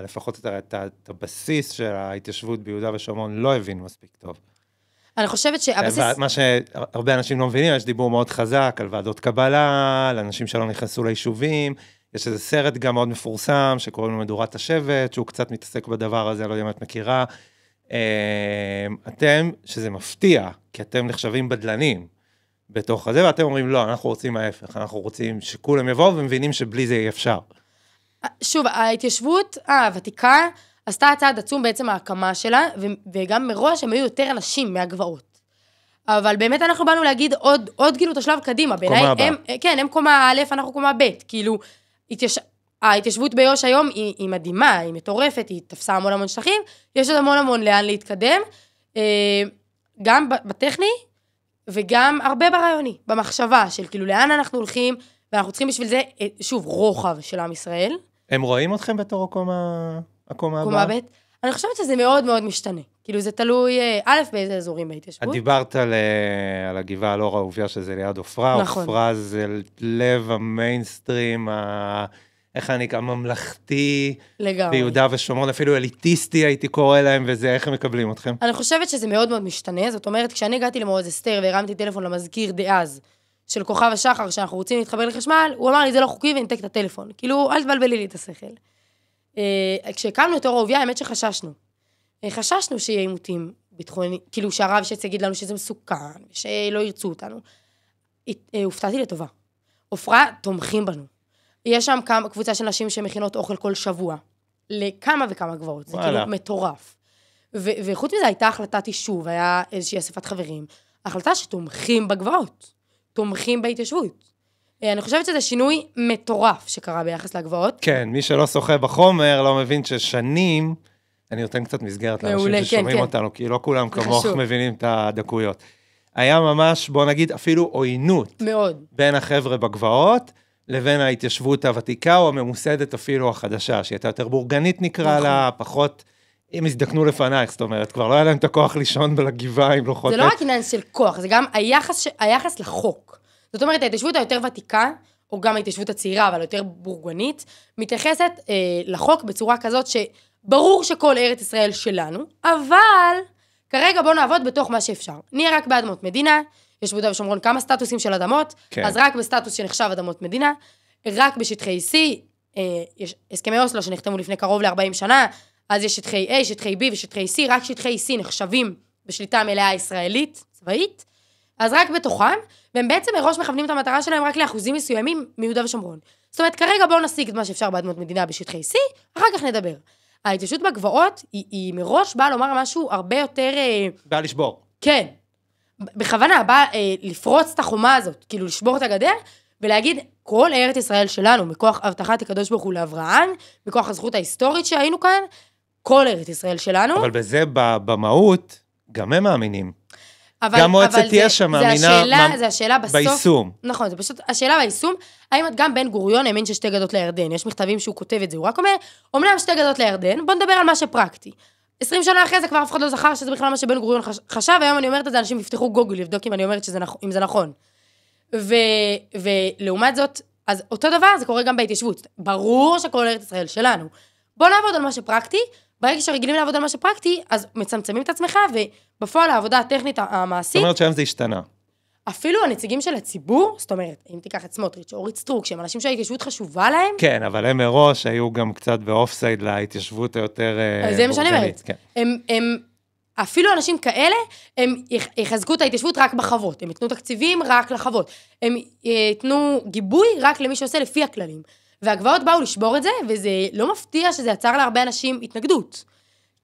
לפחות את הבסיס של ההתיישבות ביהודה ושומרון לא הבין מספיק טוב. אני חושבת שהבסיס... מה שהרבה אנשים לא מבינים, יש דיבור מאוד חזק על ועדות קבלה, על אנשים שלא נכנסו ליישובים, יש איזה סרט גם מאוד מפורסם, שקוראים לו מדורת השבט, שהוא קצת מתעסק בדבר הזה, לא יודע אם את מכירה. אתם, שזה מפתיע, כי אתם נחשבים בדלנים, בתוך הזה, ואתם אומרים, לא, אנחנו רוצים ההפך, אנחנו רוצים שכולם יבואו, ומבינים שבלי זה אי אפשר. שוב, ההתיישבות הוותיקה, עשתה צעד עצום בעצם ההקמה שלה, וגם מראש הם היו יותר אנשים מהגבעות. אבל באמת אנחנו באנו להגיד עוד כאילו את השלב קדימה, קומה הבאה. כן, הם קומה א', אנחנו קומה ב', כאילו, ההתיישבות ביו"ש היום היא מדהימה, היא מטורפת, היא תפסה המון שטחים, יש עוד המון לאן להתקדם, גם בטכני, וגם הרבה ברעיוני, במחשבה של כאילו לאן אנחנו הולכים, ואנחנו צריכים בשביל זה, שוב, רוחב של עם ישראל. הם רואים אתכם בתור הקומה הבאה? קומה ב'. אני חושבת שזה מאוד מאוד משתנה. כאילו זה תלוי, א', באיזה אזורים בהתיישבות. את דיברת על הגבעה הלא ראוביה, שזה ליד עופרה. נכון. עופרה זה לב המיינסטרים, איך אני הממלכתי, לגמרי. ביהודה ושומרון, אפילו אליטיסטי הייתי קורא להם, וזה, איך הם מקבלים אתכם? אני חושבת שזה מאוד מאוד משתנה, זאת אומרת, כשאני הגעתי למעוז אסתר והרמתי טלפון למזכיר דאז, של כוכב השחר, שאנחנו רוצים להתחבר לחשמל, הוא אמר לי, זה לא חוקי, ונתק את הטלפון. כאילו, אל תבלבלי לי את השכל. כשהקמנו את אור ראוביה, האמת שחששנו. חששנו שיהיה עימותים ביטחוני, כאילו שהרב שץ יגיד לנו שזה מסוכן, שלא ירצו אותנו. הופתעתי לטובה. עופרה תומכים בנו. יש שם קבוצה של נשים שמכינות אוכל כל שבוע, לכמה וכמה גבעות, זה כאילו מטורף. וחוץ מזה הייתה החלטת יישוב, היה איזושהי אספת חברים, החלטה שתומכים בגבעות, תומכים בהתיישבות. אני חושבת שזה שינוי מטורף שקרה ביחס לגבעות. כן, מי שלא שוחה בחומר, לא מבין ששנים, אני נותן קצת מסגרת לאנשים ששומעים אותנו, כי לא כולם כמוך מבינים את הדקויות. היה ממש, בוא נגיד, אפילו עוינות. מאוד. בין החבר'ה בגבעות, לבין ההתיישבות הוותיקה, או הממוסדת אפילו החדשה, שהיא הייתה יותר בורגנית נקרא לה, פחות, הם הזדקנו לפנייך, זאת אומרת, כבר לא היה להם את הכוח לישון בגבעה עם לוחות. זה לא רק עניין של כוח, זה גם היחס לחוק. זאת אומרת, ההתיישבות היותר ותיקה, או גם ההתיישבות הצעירה, אבל יותר בורגנית, מתייחסת לחוק בצורה כזאת שברור שכל ארץ ישראל שלנו, אבל כרגע בוא נעבוד בתוך מה שאפשר. נהיה רק באדמות מדינה, יש ביהודה ושומרון כמה סטטוסים של אדמות, כן. אז רק בסטטוס שנחשב אדמות מדינה, רק בשטחי C, יש הסכמי אוסלו שנחתמו לפני קרוב ל-40 שנה, אז יש שטחי A, שטחי B ושטחי C, רק שטחי C נחשבים בשליטה מלאה ישראלית, צבאית, אז רק בתוכם, והם בעצם מראש מכוונים את המטרה שלהם רק לאחוזים מסוימים מיהודה ושומרון. זאת אומרת, כרגע בואו נשיג את מה שאפשר באדמות מדינה בשטחי C, אחר כך נדבר. ההתיישבות בגבעות היא מראש באה לומר משהו הרבה יותר... באה לשבור. כן. בכוונה, באה לפרוץ את החומה הזאת, כאילו לשבור את הגדר, ולהגיד, כל ארץ ישראל שלנו, מכוח הבטחת הקדוש ברוך הוא לאברהם, מכוח הזכות ההיסטורית שהיינו כאן, כל ארץ ישראל שלנו. אבל בזה, במהות, גם הם מאמינים. גם מועצת יש שם מאמינה זה השאלה בסוף. ביישום. נכון, זה פשוט השאלה ביישום, האם גם בן גוריון האמין ששתי גדות לירדן, יש מכתבים שהוא כותב את זה, הוא רק אומר, אומנם שתי גדות לירדן, בוא נדבר על מה שפרקטי. 20 שנה אחרי זה כבר אף אחד לא זכר שזה בכלל מה שבן גוריון חשב, והיום אני אומרת את זה, אנשים יפתחו גוגל לבדוק אם אני אומרת אם זה נכון. ולעומת זאת, אז אותו דבר זה קורה גם בהתיישבות. ברור שכל ארץ ישראל שלנו. בוא נעבוד על מה שפרקטי, ברגע שרגילים לעבוד על מה שפרקטי, אז מצמצמים את עצמך, ובפועל העבודה הטכנית המעשית... זאת אומרת שהיום זה השתנה. אפילו הנציגים של הציבור, זאת אומרת, אם תיקח את סמוטריץ' או אורית סטרוק, שהם אנשים שההתיישבות חשובה להם... כן, אבל הם מראש היו גם קצת באופסייד להתיישבות היותר... זה מה שאני אומרת. הם אפילו אנשים כאלה, הם יחזקו את ההתיישבות רק בחוות, הם יתנו תקציבים רק לחוות, הם יתנו גיבוי רק למי שעושה לפי הכללים. והגבעות באו לשבור את זה, וזה לא מפתיע שזה יצר להרבה אנשים התנגדות.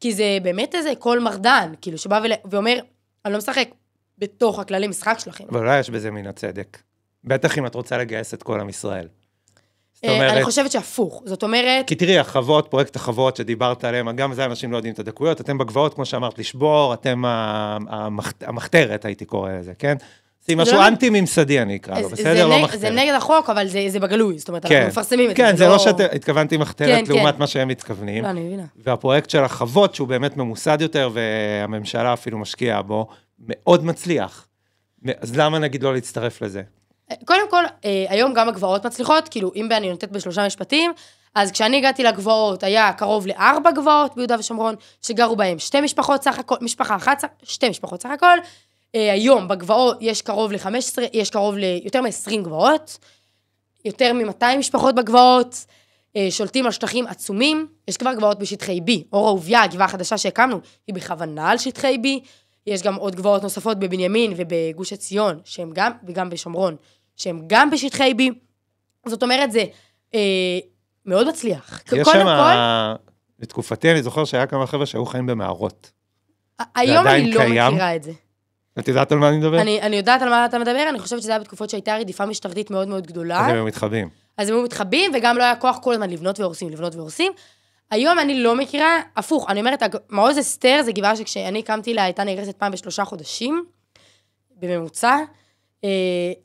כי זה באמת איזה קול מרדן, כאילו שבא ואומר, אני לא משחק בתוך הכללי משחק שלכם. אבל אולי יש בזה מן הצדק. בטח אם את רוצה לגייס את כל עם ישראל. אני חושבת שהפוך, זאת אומרת... כי תראי, החוות, פרויקט החוות שדיברת עליהם, גם זה אנשים לא יודעים את הדקויות, אתם בגבעות, כמו שאמרת, לשבור, אתם המחתרת, הייתי קורא לזה, כן? זה משהו אנטי-ממסדי, אני אקרא לו, בסדר? לא מחתרת. זה נגד החוק, אבל זה בגלוי, זאת אומרת, אנחנו מפרסמים את זה. כן, זה לא שהתכוונתי מחתרת לעומת מה שהם מתכוונים. לא, אני מבינה. והפרויקט של החוות, שהוא באמת ממוסד יותר, והממשלה אפילו משקיעה בו, מאוד מצליח. אז למה נגיד לא להצטרף לזה? קודם כל, היום גם הגבעות מצליחות, כאילו, אם אני נותנת ב3 משפטים, אז כשאני הגעתי לגבעות, היה קרוב ל4 גבעות ביהודה ושומרון, שגרו בהם 2 משפחות סך הכל, משפחה אחת, 2 משפחות סך הכל, היום בגבעות יש קרוב ל15, יש קרוב ליותר מ20 גבעות, יותר מ200 משפחות בגבעות, שולטים על שטחים עצומים, יש כבר גבעות בשטחי B, אור אהוביה, הגבעה החדשה שהקמנו, היא בכוונה על שטחי B, יש גם עוד גבעות נוספות בבנימין ובגוש עציון, שהם גם, וגם בשומרון, שהם גם בשטחי B, זאת אומרת זה מאוד מצליח. יש שם, בתקופתי אני זוכר שהיה כמה חבר'ה שהיו חיים במערות. היום אני לא מכירה את זה. את יודעת על מה אני מדבר? אני יודעת על מה אתה מדבר, אני חושבת שזה היה בתקופות שהייתה רדיפה משטרתית מאוד מאוד גדולה. אז הם היו מתחבאים. אז הם היו מתחבאים, וגם לא היה כוח כל הזמן לבנות והורסים. היום אני לא מכירה, הפוך, אני אומרת, מעוז אסתר זה גבעה שכשאני הקמתי לה, הייתה נהרסת פעם ב3 חודשים, בממוצע.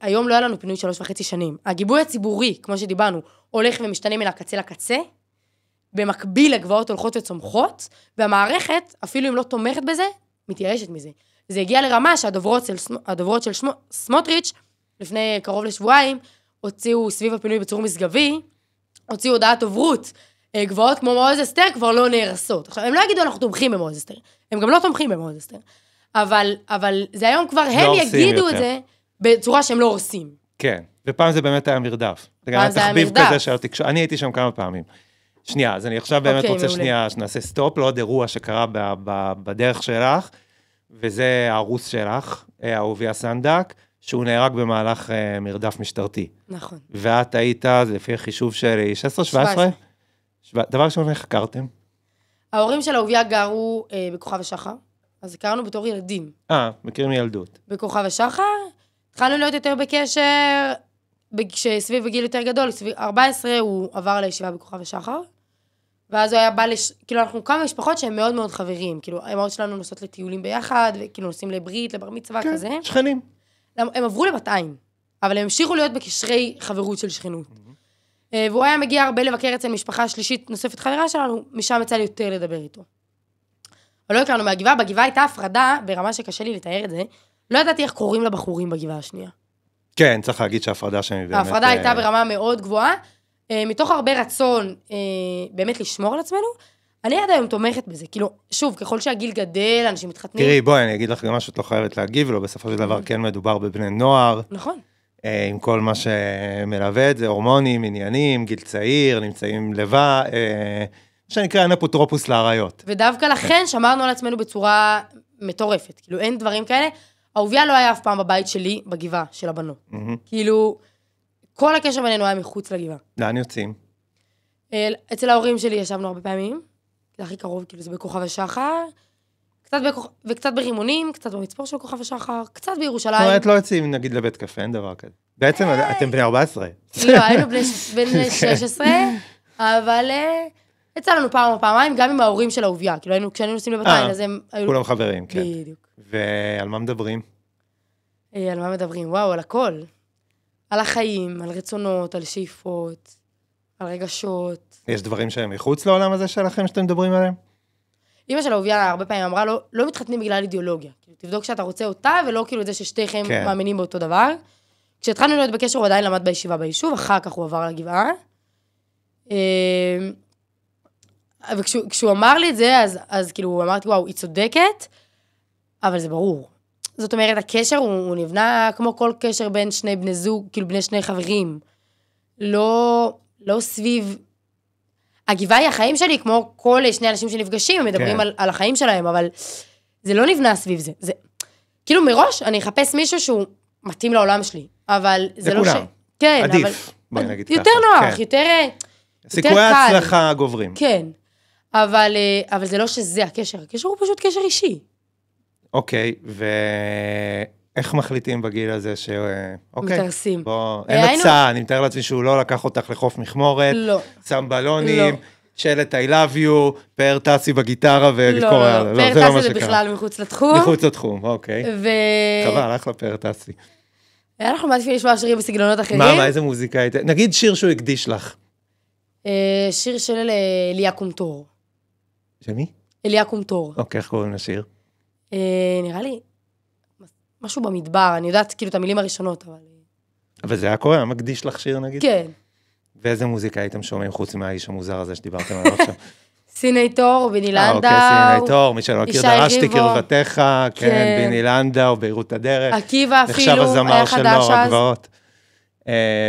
היום לא היה לנו פינוי 3.5 שנים. הגיבוי הציבורי, כמו שדיברנו, הולך ומשתנה מן הקצה לקצה, במקביל לגבעות הולכות וצומחות, והמערכת, אפילו אם לא תומכת בזה, מתייאשת מזה. זה הגיע לרמה שהדוברות של סמוטריץ', לפני קרוב לשבועיים, הוציאו סביב הפינוי בצור מסגבי, הוציאו הודעת עוברות, גבעות כמו מעוז אסתר כבר לא נהרסות. עכשיו, הם לא יגידו אנחנו תומכים במעוז אסתר, הם גם לא תומכים במעוז אסתר, אבל זה היום כבר הם יגידו את זה בצורה שהם לא עושים. כן, ופעם זה באמת היה מרדף. זה גם היה תחביב כזה של התקשורת, אני הייתי שם כמה פעמים. שנייה, אז אני עכשיו באמת רוצה שנייה, שנעשה סטופ, לעוד אירוע שקרה בדרך שלך, וזה הרוס שלך, אהוביה סנדק, שהוא נהרג במהלך מרדף משטרתי. נכון. ואת היית, זה לפי החישוב שלי, 16-17? דבר ראשון, איך הכרתם? ההורים של אהוביה גרו בכוכב השחר, אז הכרנו בתור ילדים. מכירים ילדות. בכוכב השחר, התחלנו להיות יותר בקשר, כשסביב בגיל יותר גדול, סביב 14 הוא עבר לישיבה בכוכב השחר, ואז הוא היה בא, כאילו אנחנו כמה משפחות שהם מאוד מאוד חברים, כאילו האמהות שלנו נוסעות לטיולים ביחד, וכאילו נוסעים לברית, לבר מצווה כזה. כן, שכנים. הם עברו לבתיים, אבל הם המשיכו להיות בקשרי חברות של שכנות. והוא היה מגיע הרבה לבקר אצל משפחה שלישית נוספת חברה שלנו, משם יצא לי יותר לדבר איתו. אבל לא הכרנו מהגבעה, בגבעה הייתה הפרדה, ברמה שקשה לי לתאר את זה, לא ידעתי איך קוראים לבחורים בגבעה השנייה. כן, צריך להגיד שההפרדה שם היא באמת... ההפרדה הייתה ברמה מאוד גבוהה, מתוך הרבה רצון באמת לשמור על עצמנו, אני עד היום תומכת בזה, כאילו, שוב, ככל שהגיל גדל, אנשים מתחתנים... תראי, בואי, אני אגיד לך גם משהו, את לא חייבת להגיב לו, בסופו של דבר כן מדובר בבני נוער. נכון. עם כל מה שמלווה את זה, הורמונים, עניינים, גיל צעיר, נמצאים לבד, שנקרא אין אפוטרופוס לעריות. ודווקא לכן שמרנו על עצמנו בצורה מטורפת, כאילו אין דברים כאלה. אהוביה לא היה אף פעם בבית שלי, בגבעה של הבנות. כאילו, כל הקשר בינינו היה מחוץ לגבעה. לאן יוצאים? אצל ההורים שלי ישבנו הרבה פעמים, זה הכי קרוב, כאילו זה בכוכב השחר, וקצת ברימונים, קצת במצפור של כוכב השחר, קצת בירושלים. זאת אומרת, לא יוצאים, נגיד, לבית קפה, אין דבר כזה. בעצם, אתם בני 14. לא, היינו בני 16, אבל יצא לנו פעם או פעמיים, גם עם ההורים של אהוביה, כאילו כשהיינו נוסעים לבתיים, אז הם היו... כולם חברים, כן. בדיוק. ועל מה מדברים? על מה מדברים? וואו, על הכל. על החיים, על רצונות, על שאיפות, על רגשות. יש דברים שהם מחוץ לעולם הזה שלכם שאתם מדברים עליהם? אמא של אהוביה הרבה פעמים אמרה, לא מתחתנים בגלל אידיאולוגיה. כאילו, תבדוק שאתה רוצה אותה, ולא כאילו את זה ששתיכם מאמינים באותו דבר. כשהתחלנו להיות בקשר, הוא עדיין למד בישיבה ביישוב, אחר כך הוא עבר לגבעה. וכשהוא אמר לי את זה, אז כאילו אמרתי, וואו, היא צודקת, אבל זה ברור. זאת אומרת, הקשר הוא נבנה כמו כל קשר בין שני בני זוג, כאילו בני שני חברים. לא סביב... הגבעה היא החיים שלי, כמו כל שני אנשים שנפגשים, הם מדברים על החיים שלהם, אבל זה לא נבנה סביב זה. כאילו מראש, אני אחפש מישהו שהוא מתאים לעולם שלי, אבל זה לא ש... כן, עדיף, בואי נגיד ככה. יותר נוח, יותר קל. סיכויי ההצלחה גוברים. כן, אבל זה לא שזה הקשר, הקשר הוא פשוט קשר אישי. אוקיי, ואיך מחליטים בגיל הזה ש... מתרסים. אין הצעה, אני מתאר לעצמי שהוא לא לקח אותך לחוף מכמורת, לא. שם בלונים, שלט I love you, פאר טסי בגיטרה לא, פאר טסי זה בכלל מחוץ לתחום. מחוץ לתחום, אוקיי. חבל, הלך לפאר טסי. אנחנו מעדיפים לשמוע שירים בסגנונות אחרים. מה, איזה מוזיקה הייתה? נגיד שיר שהוא הקדיש לך. שיר של אליה קומטור. של מי? אליה קומטור. אוקיי, איך קוראים לשיר? נראה לי משהו במדבר, אני יודעת כאילו את המילים הראשונות, אבל... אבל זה היה קורה, היה מקדיש לך שיר נגיד? כן. ואיזה מוזיקה הייתם שומעים חוץ מהאיש המוזר הזה שדיברתם עליו עכשיו? סיני תור, ביני לנדאו. אוקיי, סיני תור, מי שלא מכיר דרשתי קרבתך, כן, ביני לנדאו, ביירות הדרך. עקיבא אפילו, נחשב הזמר של נוער הגבעות.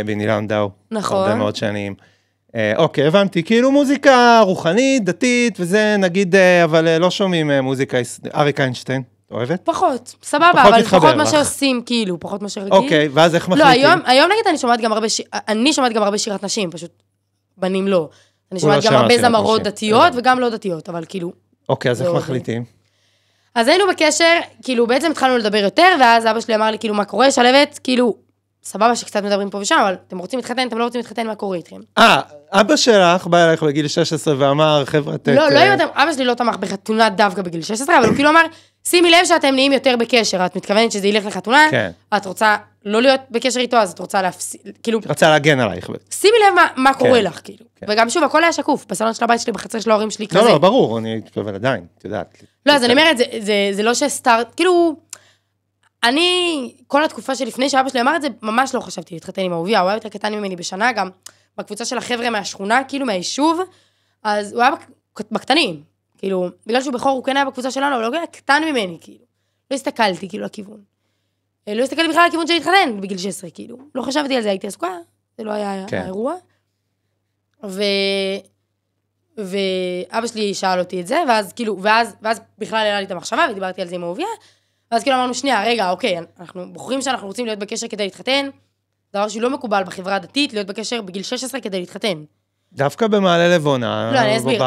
ביני לנדאו. נכון. הרבה מאוד שנים. אוקיי, הבנתי, כאילו מוזיקה רוחנית, דתית, וזה נגיד, אבל לא שומעים מוזיקה, אריק איינשטיין, אוהבת? פחות, סבבה, אבל פחות מה שעושים, כאילו, פחות מה שרגיל. אוקיי, ואז איך מחליטים? לא, היום נגיד אני שומעת גם הרבה שירת נשים, פשוט בנים לא. אני שומעת גם הרבה זמרות דתיות וגם לא דתיות, אבל כאילו... אוקיי, אז איך מחליטים? אז היינו בקשר, כאילו בעצם התחלנו לדבר יותר, ואז אבא שלי אמר לי, כאילו, מה קורה, שלבת, כאילו, סבבה שקצת מדברים פה ושם, אבל אתם רוצים להתחתן, אתם לא רוצים להתחתן, מה קורה איתכם? אבא שלך בא אליך בגיל 16 ואמר, חבר'ה, לא, אבא שלי לא תמך בחתונה דווקא בגיל 16, אבל הוא כאילו אמר, שימי לב שאתם נהיים יותר בקשר, את מתכוונת שזה ילך לחתונה, את רוצה לא להיות בקשר איתו, אז את רוצה להפסיק, כאילו... רצה להגן עלייך. שימי לב מה קורה לך, כאילו. וגם שוב, הכל היה שקוף, בסלון של הבית שלי, בחצר של ההורים שלי, כזה. לא, ברור, אני מתכוון עדיין, את יודעת. לא, אז אני אומרת, זה לא שסטארט, כאילו, אני, כל התקופה שלפני שאבא שלי אמר את זה, ממש לא חשבתי להתחתן עם אהוביה, הוא היה יותר קטן ממני בשנה, גם בקבוצה של החבר'ה מהשכונה, כאילו מהיישוב, אז הוא היה בקטנים, כאילו, בגלל שהוא בחור, הוא כן היה בקבוצה שלנו, אבל הוא היה קטן ממני, כאילו. לא הסתכלתי, כאילו, לכיוון. לא הסתכלתי בכלל לכיוון של להתחתן בגיל 16, כאילו. לא חשבתי על זה, הייתי עסוקה, זה לא היה האירוע. ואבא שלי שאל אותי את זה, ואז כאילו, ואז בכלל העלה לי את המחשבה, ודיברתי על זה עם אהוביה, ואז כאילו אמרנו, שנייה, רגע, אוקיי, אנחנו בוחרים שאנחנו רוצים להיות בקשר כדי להתחתן, דבר שהוא לא מקובל בחברה הדתית, להיות בקשר בגיל 16 כדי להתחתן. דווקא במעלה לבונה. לא, אני אסביר.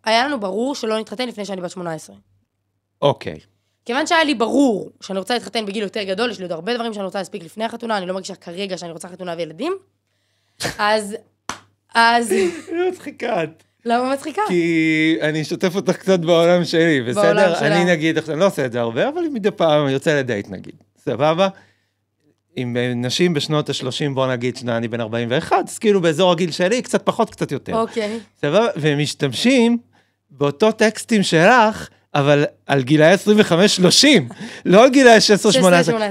היה לנו ברור שלא נתחתן לפני שאני בת 18. אוקיי. כיוון שהיה לי ברור שאני רוצה להתחתן בגיל יותר גדול, יש לי עוד הרבה דברים שאני רוצה להספיק לפני החתונה, אני לא מרגישה כרגע שאני רוצה חתונה וילדים, אז... לא מצחיקת. למה מצחיקה? כי אני אשתף אותך קצת בעולם שלי, בסדר? אני נגיד, אני לא עושה את זה הרבה, אבל מדי פעם אני יוצא לדייט נגיד, סבבה? עם נשים בשנות ה-30, בוא נגיד, אני בן 41, אז כאילו באזור הגיל שלי, קצת פחות, קצת יותר. אוקיי. סבבה? והם משתמשים באותו טקסטים שלך, אבל על גילאי 25-30, לא על גילאי 16-18.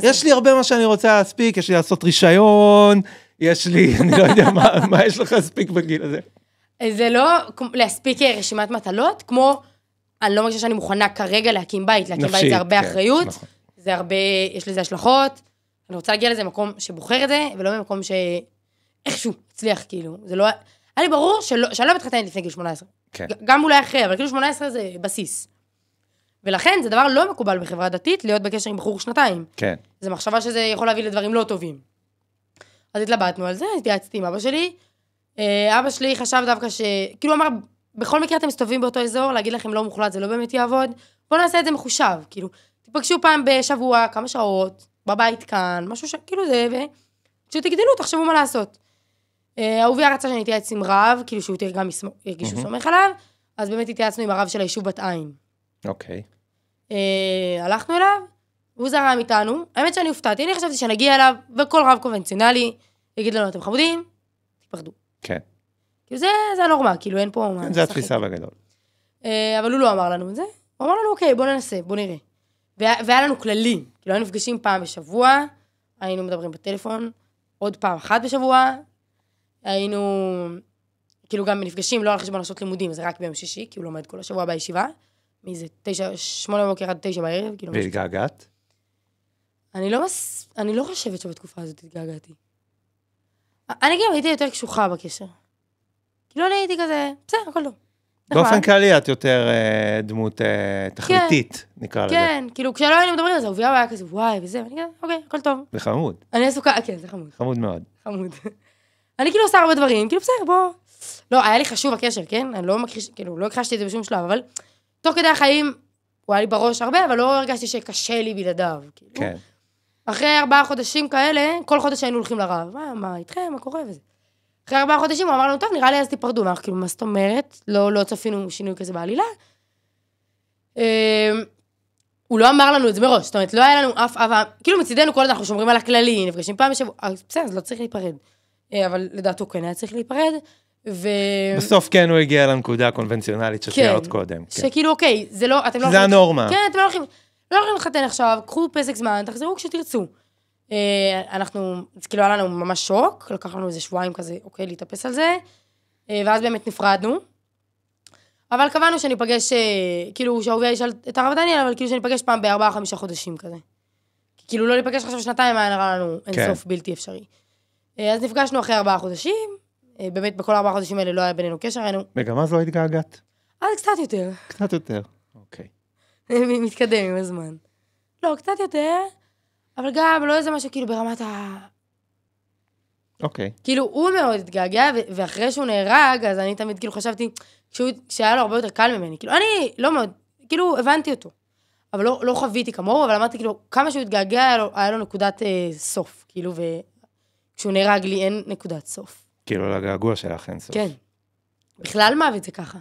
יש לי הרבה מה שאני רוצה להספיק, יש לי לעשות רישיון, יש לי, אני לא יודע מה יש לך להספיק בגיל הזה. זה לא להספיק רשימת מטלות, כמו, אני לא מרגישה שאני מוכנה כרגע להקים בית, להקים בית זה הרבה אחריות, זה הרבה, יש לזה השלכות, אני רוצה להגיע לזה מקום שבוחר את זה, ולא במקום שאיכשהו הצליח, כאילו, זה לא, היה לי ברור שאני לא מתחתנת לפני גיל 18, גם אולי אחרי, אבל כאילו 18 זה בסיס. ולכן זה דבר לא מקובל בחברה דתית, להיות בקשר עם בחור שנתיים. כן. זה מחשבה שזה יכול להביא לדברים לא טובים. אז התלבטנו על זה, התייעצתי עם אבא שלי. אבא שלי חשב דווקא כאילו אמר, בכל מקרה אתם מסתובבים באותו אזור, להגיד לכם לא מוחלט, זה לא באמת יעבוד. בואו נעשה את זה מחושב, כאילו, תפגשו פעם בשבוע, כמה שעות, בבית כאן, משהו שכאילו זה, וכשתגדלו, תחשבו מה לעשות. אהוביה רצה שאני אתייעץ עם רב, כאילו שהוא יותר גם ירגיש שהוא סומך עליו, אז באמת התייעצנו עם הרב של היישוב בת עין. אוקיי. הלכנו אליו, והוא זרם איתנו, האמת שאני הופתעתי, אני חשבתי שנגיע אליו, וכל רב קונבנציונלי יגיד לנו, אתם חמודים, תפחדו. כן. כאילו זה הנורמה, כאילו אין פה... זה התפיסה בגדול. אבל הוא לא אמר לנו את זה, הוא אמר לנו, אוקיי, בוא ננסה, בוא נראה. והיה לנו כללים, כאילו היינו נפגשים פעם בשבוע, היינו מדברים בטלפון, עוד פעם אחת בשבוע, היינו, כאילו גם נפגשים, לא על חשבון לעשות לימודים, זה רק ביום שישי, כי הוא לומד כל השבוע בישיבה, מאיזה 8 בבוקר עד 9 בערב, כאילו... והתגעגעת? אני לא חושבת שבתקופה הזאת התגעגעתי. אני גם הייתי יותר קשוחה בקשר. כאילו אני הייתי כזה, בסדר, הכל טוב. באופן כללי את יותר דמות תכליתית, נקרא לזה. כן, כאילו כשלא היינו מדברים על זה, אוביה היה כזה, וואי, וזה, ואני כזה, אוקיי, הכל טוב. זה חמוד. אני עסוקה, כן, זה חמוד. חמוד מאוד. חמוד. אני כאילו עושה הרבה דברים, כאילו בסדר, בוא. לא, היה לי חשוב הקשר, כן? אני לא מכחיש, כאילו, לא הכחשתי את זה בשום שלב, אבל תוך כדי החיים, הוא היה לי בראש הרבה, אבל לא הרגשתי שקשה לי בלעדיו, כאילו. כן. אחרי 4 חודשים כאלה, כל חודש היינו הולכים לרב, מה איתכם, מה קורה וזה. אחרי 4 חודשים הוא אמר לנו, טוב, נראה לי אז תיפרדו, אנחנו כאילו, מה זאת אומרת? לא צפינו שינוי כזה בעלילה. הוא לא אמר לנו את זה מראש, זאת אומרת, לא היה לנו אף, כאילו מצידנו כל עוד אנחנו שומרים על הכללי, נפגשים פעם בשבוע, בסדר, אז לא צריך להיפרד. אבל לדעתו כן היה צריך להיפרד, בסוף כן הוא הגיע לנקודה הקונבנציונלית שתיארת קודם. שכאילו, אוקיי, זה לא, אתם לא... זה הנורמה. כן, אתם לא הולכים לחתן עכשיו, קחו פסק זמן, תחזרו כשתרצו. אנחנו, כאילו היה לנו ממש שוק, לקח לנו איזה שבועיים כזה, אוקיי, להתאפס על זה, ואז באמת נפרדנו. אבל קבענו שניפגש, כאילו שאהוביה ישאל את הרב דניאל, אבל כאילו שניפגש פעם ב4-5 חודשים כזה. כאילו לא ניפגש עכשיו 2 היה נראה לנו אינסוף בלתי אפשרי. אז נפגשנו אחרי 4 חודשים, באמת בכל 4 חודשים האלה לא היה בינינו קשר, היינו... וגם אז לא התגעגעת? אז קצת יותר. קצת יותר, אוקיי. מתקדם עם הזמן. לא, קצת יותר, אבל גם לא איזה משהו כאילו ברמת ה... אוקיי. כאילו הוא מאוד התגעגע, ואחרי שהוא נהרג, אז אני תמיד כאילו חשבתי, שהיה לו הרבה יותר קל ממני, כאילו אני לא מאוד, כאילו הבנתי אותו, אבל לא חוויתי כמוהו, אבל אמרתי כאילו, כמה שהוא התגעגע, היה לו נקודת סוף, כאילו, וכשהוא נהרג לי אין נקודת סוף. כאילו לגעגוע שלך אין סוף. כן. בכלל מוות זה ככה.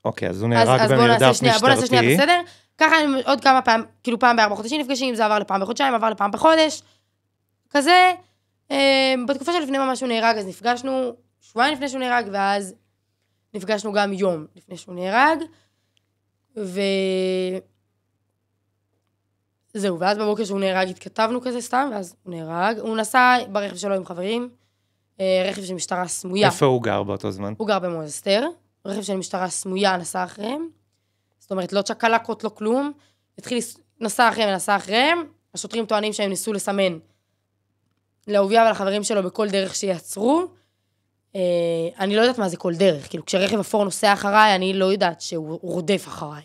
אוקיי, אז הוא נהרג במרדף משטרתי. בוא נעשה שנייה, בסדר? ככה עוד כמה פעם, כאילו פעם ב4 חודשים נפגשים, זה עבר לפעם בחודשיים, עבר לפעם בחודש, כזה, בתקופה שלפני ממש הוא נהרג, אז נפגשנו 2 לפני שהוא נהרג, ואז נפגשנו גם יום לפני שהוא נהרג, זהו, ואז בבוקר שהוא נהרג התכתבנו כזה סתם, ואז הוא נהרג, הוא נסע ברכב שלו עם חברים, רכב של משטרה סמויה. איפה הוא גר באותו זמן? הוא גר במועזסטר, רכב של משטרה סמויה נסע אחריהם, זאת אומרת, לא צ'קלקות, לא כלום, נסע אחריהם, השוטרים טוענים שהם ניסו לסמן לאהוביה ולחברים שלו בכל דרך שיעצרו, אני לא יודעת מה זה כל דרך, כאילו כשרכב אפור נוסע אחריי, אני לא יודעת שהוא רודף אחריי.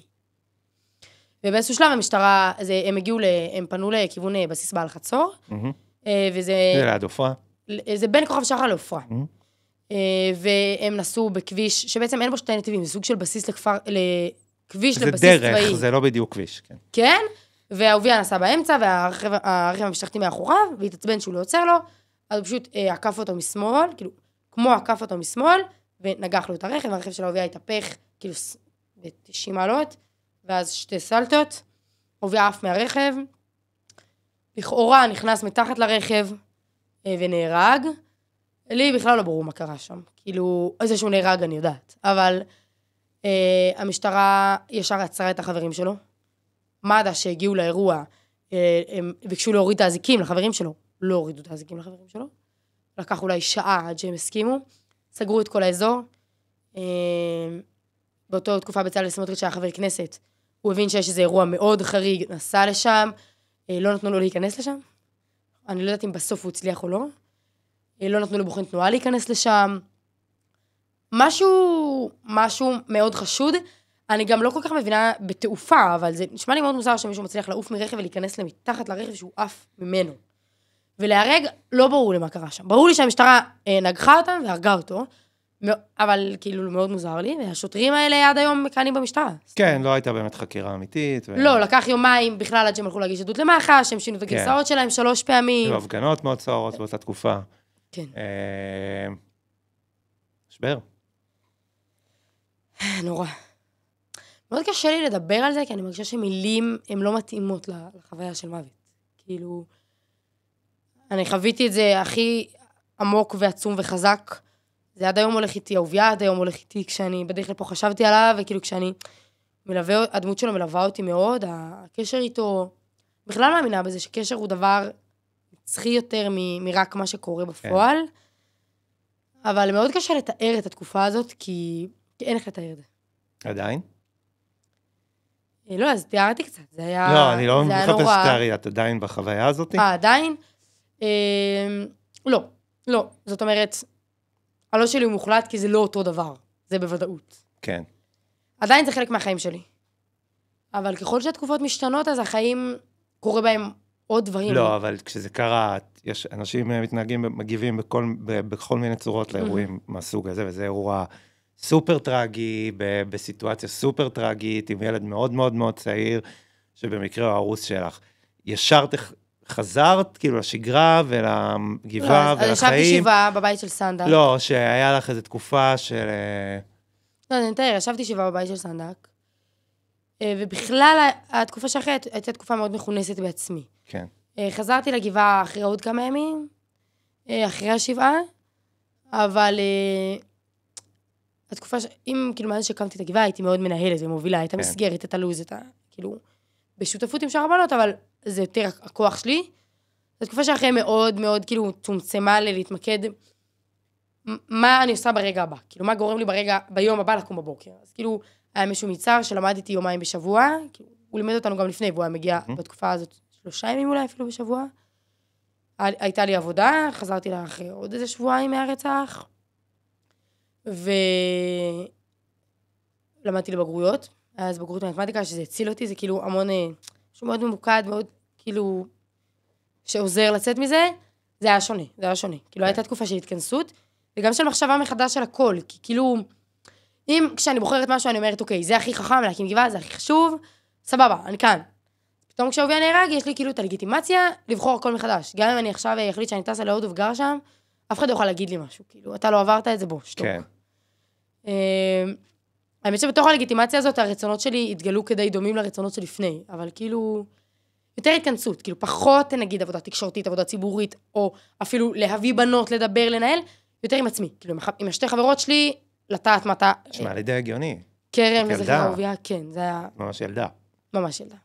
ובאיזשהו שלב המשטרה, הם פנו לכיוון בסיס בעל חצור, וזה... זה ליד עופרה? זה בין כוכב שחר לעופרה. והם נסעו בכביש, שבעצם אין בו 2 נתיבים, זה סוג של בסיס לכביש לבסיס צבאי. זה דרך, זה לא בדיוק כביש, כן. כן, והאהוביה נסע באמצע, והרכב המשטרתי מאחוריו, והתעצבן שהוא לא עוצר לו, אז הוא פשוט עקף אותו משמאל, כאילו, כמו עקף אותו משמאל, ונגח לו את הרכב, והרכב של האהוביה התהפך, כאילו, ב-90 מעלות, ואז 2 סלטות, אהוביה עף מהרכב, לכאורה נכנס מתחת לרכב, ונהרג. לי בכלל לא ברור מה קרה שם, כאילו, איזה שהוא נהרג אני יודעת, אבל המשטרה ישר עצרה את החברים שלו, מד"א שהגיעו לאירוע, הם ביקשו להוריד את האזיקים לחברים שלו, לא הורידו את האזיקים לחברים שלו, לקח אולי שעה עד שהם הסכימו, סגרו את כל האזור, באותו תקופה בצלאל סמוטריץ' שהיה חבר כנסת, הוא הבין שיש איזה אירוע מאוד חריג, נסע לשם, לא נתנו לו להיכנס לשם, אני לא יודעת אם בסוף הוא הצליח או לא, לא נתנו לו בוחן תנועה להיכנס לשם, משהו מאוד חשוד, אני גם לא כל כך מבינה בתעופה, אבל זה נשמע לי מאוד מוזר שמישהו מצליח לעוף מרכב ולהיכנס למתחת לרכב שהוא עף ממנו. ולהרג, לא ברור לי מה קרה שם. ברור לי שהמשטרה נגחה אותם והרגה אותו, אבל כאילו מאוד מוזר לי, והשוטרים האלה עד היום מכהנים במשטרה. כן, לא הייתה באמת חקירה אמיתית. לא, לקח יומיים בכלל עד שהם הלכו להגיש עדות למח"ש, שהם שינו את הגרסאות שלהם 3 פעמים. הפגנות מאוד סוערות באותה תקופה. כן. משבר. נורא. מאוד קשה לי לדבר על זה, כי אני מרגישה שמילים הן לא מתאימות לחוויה של מוות. כאילו, אני חוויתי את זה הכי עמוק ועצום וחזק. זה עד היום הולך איתי, אהוביה עד היום הולך איתי, כשאני בדרך לפה חשבתי עליו, וכאילו כשאני מלווה, הדמות שלו מלווה אותי מאוד, הקשר איתו, בכלל מאמינה בזה שקשר הוא דבר נצחי יותר מרק מה שקורה בפועל, אבל מאוד קשה לתאר את התקופה הזאת, כי אין איך לתאר את זה. עדיין? לא, אז תיארתי קצת, זה היה לא, אני לא מחפש נורא. שתארי, את עדיין בחוויה הזאת? עדיין? לא, לא. זאת אומרת, הלא שלי הוא מוחלט, כי זה לא אותו דבר. זה בוודאות. כן. עדיין זה חלק מהחיים שלי. אבל ככל שהתקופות משתנות, אז החיים קורה בהם עוד דברים. לא, אבל כשזה קרה, יש אנשים מתנהגים, מגיבים בכל מיני צורות לאירועים מהסוג הזה, וזה אירוע סופר טרגי, בסיטואציה סופר טרגית, עם ילד מאוד מאוד מאוד צעיר, שבמקרה הוא הרוס שלך. ישר חזרת, כאילו, לשגרה ולגבעה ולחיים. אז ישבתי שבעה בבית של סנדק. לא, שהיה לך איזו תקופה של... לא, אני נתאר, ישבתי שבעה בבית של סנדק, ובכלל התקופה שאחרי הייתה תקופה מאוד מכונסת בעצמי. כן. חזרתי לגבעה אחרי עוד כמה ימים, אחרי השבעה, אבל התקופה, אם כאילו מאז שקמתי את הגבעה, הייתי מאוד מנהלת ומובילה, הייתה מסגרת, את הלוז, כאילו, בשותפות עם שאר הבנות, אבל זה יותר הכוח שלי. זו תקופה שאחרי מאוד מאוד, כאילו, צומצמה לי להתמקד, מה אני עושה ברגע הבא, כאילו, מה גורם לי ביום הבא לקום בבוקר. אז כאילו, היה מישהו מצער שלמדתי יומיים בשבוע, כאילו, הוא לימד אותנו גם לפני, והוא היה מגיע בתקופה הזאת 3 ימים אולי אפילו בשבוע. הייתה לי עבודה, חזרתי לה אחרי עוד איזה שבועיים מהרצח, ולמדתי לבגרויות, אז בגרות במתמטיקה, שזה הציל אותי, זה כאילו המון, משהו מאוד ממוקד, מאוד כאילו, שעוזר לצאת מזה, זה היה שונה, זה היה שונה. כאילו, הייתה תקופה של התכנסות, וגם של מחשבה מחדש של הכל, כי כאילו, אם כשאני בוחרת משהו, אני אומרת, אוקיי, זה הכי חכם, להקים גבעה, זה הכי חשוב, סבבה, אני כאן. פתאום כשאהוביה נהרג, יש לי כאילו את הלגיטימציה לבחור הכל מחדש. גם אם אני עכשיו אחליט שאני טסה להודו וגר שם, אף אחד לא יוכל להגיד לי משהו, כאילו, אתה לא עברת את זה, בוא, שתוק. כן. האמת שבתוך הלגיטימציה הזאת, הרצונות שלי התגלו כדי דומים לרצונות שלפני, אבל כאילו, יותר התכנסות, כאילו, פחות, נגיד, עבודה תקשורתית, עבודה ציבורית, או אפילו להביא בנות, לדבר, לנהל, יותר עם עצמי. כאילו, עם השתי חברות שלי, לטעת מטה. שמע, לידי הגיוני. קרן וזכר אהוביה, כן, זה היה... ממש ילדה. ממש ילדה.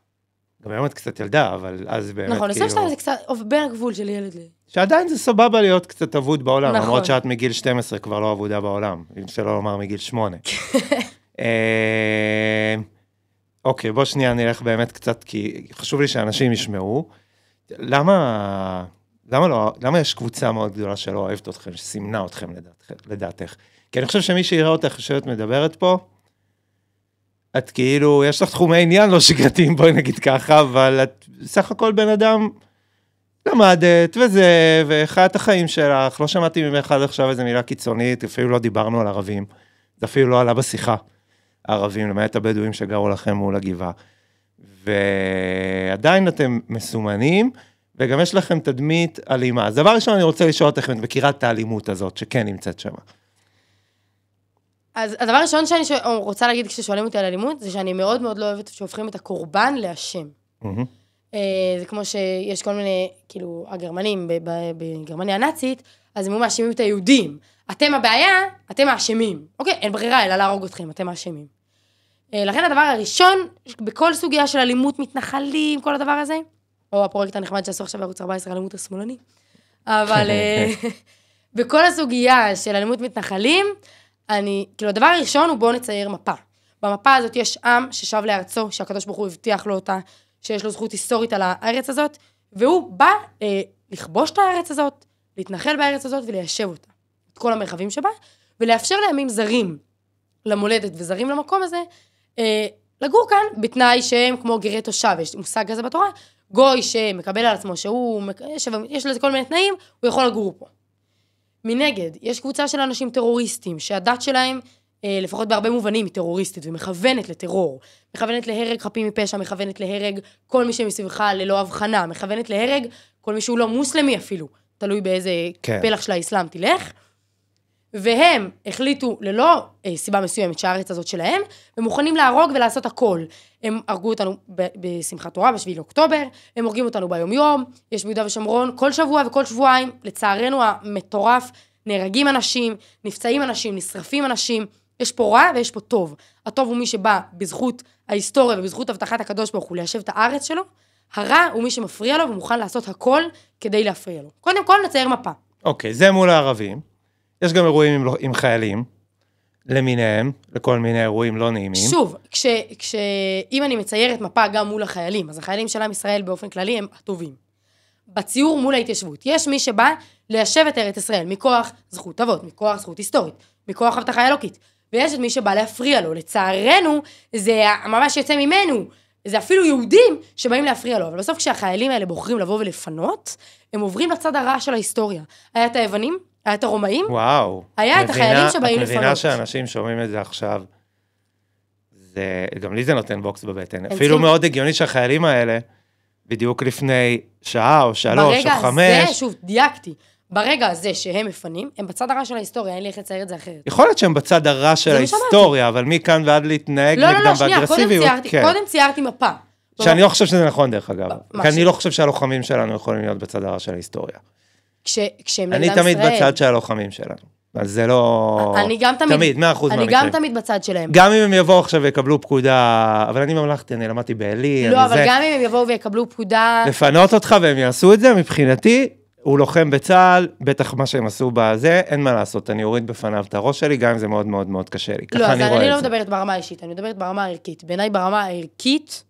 גם היום את קצת ילדה, אבל אז באמת נכון, כאילו... 22 זה קצת בין הגבול של ילד ל... שעדיין זה סבבה להיות קצת אבוד בעולם, נכון. למרות שאת מגיל 12 כבר לא אבודה בעולם, אם שלא לומר מגיל 8. אוקיי, בוא שנייה נלך באמת קצת, כי חשוב לי שאנשים ישמעו. למה יש קבוצה מאוד גדולה שלא אוהבת אתכם, שסימנה אתכם לדעתך? כי אני חושב שמי שיראה אותך שאת מדברת פה, את כאילו, יש לך תחומי עניין לא שגרתיים, בואי נגיד ככה, אבל את סך הכל בן אדם למדת וזה, ואחת החיים שלך, לא שמעתי ממך עד עכשיו איזו מילה קיצונית, אפילו לא דיברנו על ערבים, זה אפילו לא עלה בשיחה, ערבים, למעט הבדואים שגרו לכם מול הגבעה, ועדיין אתם מסומנים, וגם יש לכם תדמית אלימה. אז דבר ראשון אני רוצה לשאול אותך, אם את מכירה את האלימות הזאת, שכן נמצאת שמה. אז הדבר הראשון שאני רוצה להגיד כששואלים אותי על אלימות, זה שאני מאוד מאוד לא אוהבת שהופכים את הקורבן לאשם. זה כמו שיש כל מיני, כאילו, הגרמנים בגרמניה הנאצית, אז הם מאשימים את היהודים. אתם הבעיה, אתם האשמים. אוקיי, אין ברירה, אלא להרוג אתכם, אתם האשמים. לכן הדבר הראשון, בכל סוגיה של אלימות מתנחלים, כל הדבר הזה, או הפרויקט הנחמד שעשו עכשיו בערוץ 14, אלימות השמאלני, אבל בכל הסוגיה של אלימות מתנחלים, כאילו, הדבר הראשון הוא בואו נצייר מפה. במפה הזאת יש עם ששב לארצו, שהקדוש ברוך הוא הבטיח לו אותה, שיש לו זכות היסטורית על הארץ הזאת, והוא בא לכבוש את הארץ הזאת, להתנחל בארץ הזאת וליישב אותה. את כל המרחבים שבה, ולאפשר לעמים זרים למולדת וזרים למקום הזה, לגור כאן בתנאי שהם כמו גרי תושב, יש מושג כזה בתורה, גוי שמקבל על עצמו יש לזה כל מיני תנאים, הוא יכול לגור פה. מנגד, יש קבוצה של אנשים טרוריסטים, שהדת שלהם, לפחות בהרבה מובנים, היא טרוריסטית, ומכוונת לטרור, מכוונת להרג חפים מפשע, מכוונת להרג כל מי שמסביבך ללא הבחנה, מכוונת להרג כל מי שהוא לא מוסלמי אפילו, תלוי באיזה פלח של האסלאם תלך. והם החליטו ללא סיבה מסוימת שהארץ הזאת שלהם, ומוכנים להרוג ולעשות הכל. הם הרגו אותנו בשמחת תורה, ב7 לאוקטובר, הם הורגים אותנו ביום יום, יש ביהודה ושומרון, כל שבוע וכל שבועיים, לצערנו המטורף, נהרגים אנשים, נפצעים אנשים, נשרפים אנשים, יש פה רע ויש פה טוב. הטוב הוא מי שבא בזכות ההיסטוריה ובזכות הבטחת הקדוש ברוך הוא ליישב את הארץ שלו, הרע הוא מי שמפריע לו ומוכן לעשות הכל כדי להפריע לו. קודם כל נצייר מפה. אוקיי, זה מול הערבים. יש גם אירועים עם חיילים, למיניהם, לכל מיני אירועים לא נעימים. שוב, אם אני מציירת מפה גם מול החיילים, אז החיילים של עם ישראל באופן כללי הם הטובים. בציור מול ההתיישבות, יש מי שבא ליישב את ארץ ישראל, מכוח זכות אבות, מכוח זכות היסטורית, מכוח הבטחה אלוקית, ויש את מי שבא להפריע לו. לצערנו, זה ממש יוצא ממנו, זה אפילו יהודים שבאים להפריע לו, אבל בסוף כשהחיילים האלה בוחרים לבוא ולפנות, הם עוברים לצד הרע של ההיסטוריה. היה את היוונים, היה את הרומאים, וואו. היה את החיילים שבאים לפנות. את מבינה שאנשים שומעים את זה עכשיו, גם לי זה נותן בוקס בבטן. אפילו מאוד הגיוני שהחיילים האלה, בדיוק לפני שעה או 3 או 5. ברגע הזה, שוב, דייקתי, ברגע הזה שהם מפנים, הם בצד הרע של ההיסטוריה, אין לי איך לצייר את זה אחרת. יכול להיות שהם בצד הרע של ההיסטוריה, אבל מכאן ועד להתנהג נגדם באגרסיביות. קודם ציירתי מפה. שאני לא חושב שזה נכון דרך אגב. כי אני לא חושב שהלוחמים שלנו יכולים להיות בצד הרע של ההיסטוריה. אני תמיד בצד של הלוחמים שלנו. אז זה לא... תמיד, 100% מהמקרים. אני גם תמיד בצד שלהם. גם אם הם יבואו עכשיו ויקבלו פקודה, אבל אני ממלכתי, אני למדתי בעלי. לא, אבל גם אם הם יבואו ויקבלו פקודה... לפנות אותך והם יעשו את זה, מבחינתי, הוא לוחם בצהל, בטח מה שהם עשו בזה, אין מה לעשות, אני אוריד בפניו את הראש שלי, גם אם זה מאוד מאוד מאוד קשה לי. לא, אז אני לא מדברת ברמה האישית, אני מדברת ברמה הערכית. בעיניי ברמה הערכית,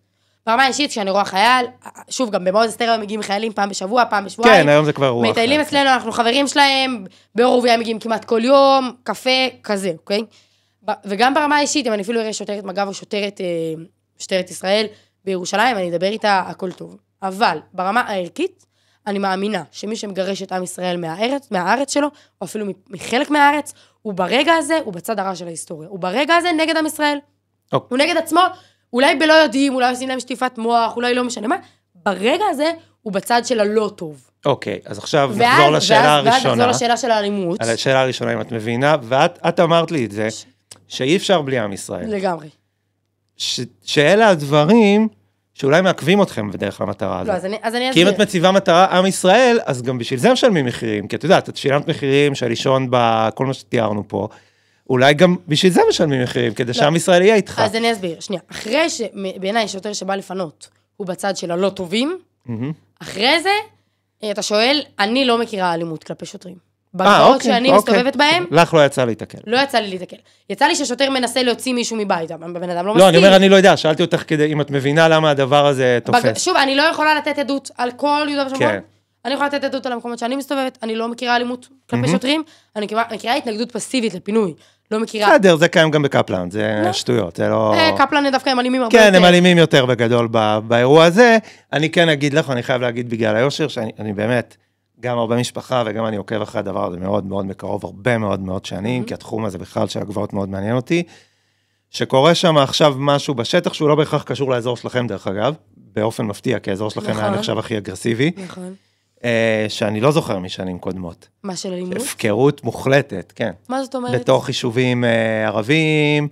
ברמה האישית, כשאני רואה חייל, שוב, גם במעוז אסתר מגיעים חיילים פעם בשבוע, פעם בשבועיים. כן, היום זה כבר רוח. מטיילים אצלנו, אנחנו חברים שלהם, באור וביה מגיעים כמעט כל יום, קפה, כזה, אוקיי? וגם ברמה האישית, אם אני אפילו אראה שוטרת מג"ב או שוטרת ישראל בירושלים, אני אדבר איתה, הכל טוב. אבל ברמה הערכית, אני מאמינה שמי שמגרש את עם ישראל מהארץ שלו, או אפילו מחלק מהארץ, הוא ברגע הזה, הוא בצד הרע של ההיסטוריה. הוא ברגע הזה נגד עם ישראל. הוא נגד עצמו, אולי בלא יודעים, אולי עושים להם שטיפת מוח, אולי לא משנה מה. ברגע הזה, הוא בצד של הלא טוב. אוקיי, אז עכשיו נחזור לשאלה הראשונה. ואז נחזור לשאלה של האלימות. על השאלה הראשונה, אם את מבינה, ואת אמרת לי את זה, שאי אפשר בלי עם ישראל. לגמרי. שאלה הדברים... שאולי מעכבים אתכם בדרך למטרה הזאת. לא, אז אני אסביר. כי אם את מציבה מטרה עם ישראל, אז גם בשביל זה משלמים מחירים, כי את יודעת, את שילמת מחירים של לישון בכל מה שתיארנו פה, אולי גם בשביל זה משלמים מחירים, כדי שעם ישראל יהיה איתך. אז אני אסביר, שנייה, אחרי שבעיניי שוטר שבא לפנות, הוא בצד של הלא טובים, אחרי זה, אתה שואל, אני לא מכירה אלימות כלפי שוטרים. בגבעות שאני מסתובבת בהם... לך לא יצא להתקל. לא יצא לי להתקל. יצא לי ששוטר מנסה להוציא מישהו מבית, הבן אדם לא מסכים. לא, אני אומר, אני לא יודע, שאלתי אותך כדי, אם את מבינה למה הדבר הזה תופס. שוב, אני לא יכולה לתת עדות על כל יהודה ושומרון. אני יכולה לתת עדות על המקומות שאני מסתובבת, אני לא מכירה אלימות כלפי שוטרים, אני מכירה התנגדות פסיבית לפינוי, לא מכירה... בסדר, זה קיים גם בקפלן, זה שטויות, זה לא... קפלן דווקא הם אלימים הרבה יותר. כן, הם אלימים יותר בגדול באירוע הזה. אני כן אגיד לך, אני חייב להגיד בגלל היושר, שאני באמת, גם הרבה משפחה וגם אני עוקב אחרי הדבר הזה מאוד מאוד מקרוב, הרבה מאוד מאוד שנים, כי התחום הזה בכלל של הגבעות מאוד מעניין אותי, שקורה שם עכשיו משהו בשטח, שהוא לא בהכרח קשור לאזור שלכם דרך אגב, באופן מפתיע, כי האזור שלכם היה נחשב הכי אגרסיבי. נכון. שאני לא זוכר משנים קודמות. מה של אלימות? הפקרות מוחלטת, כן. מה זאת אומרת? בתוך יישובים ערבים,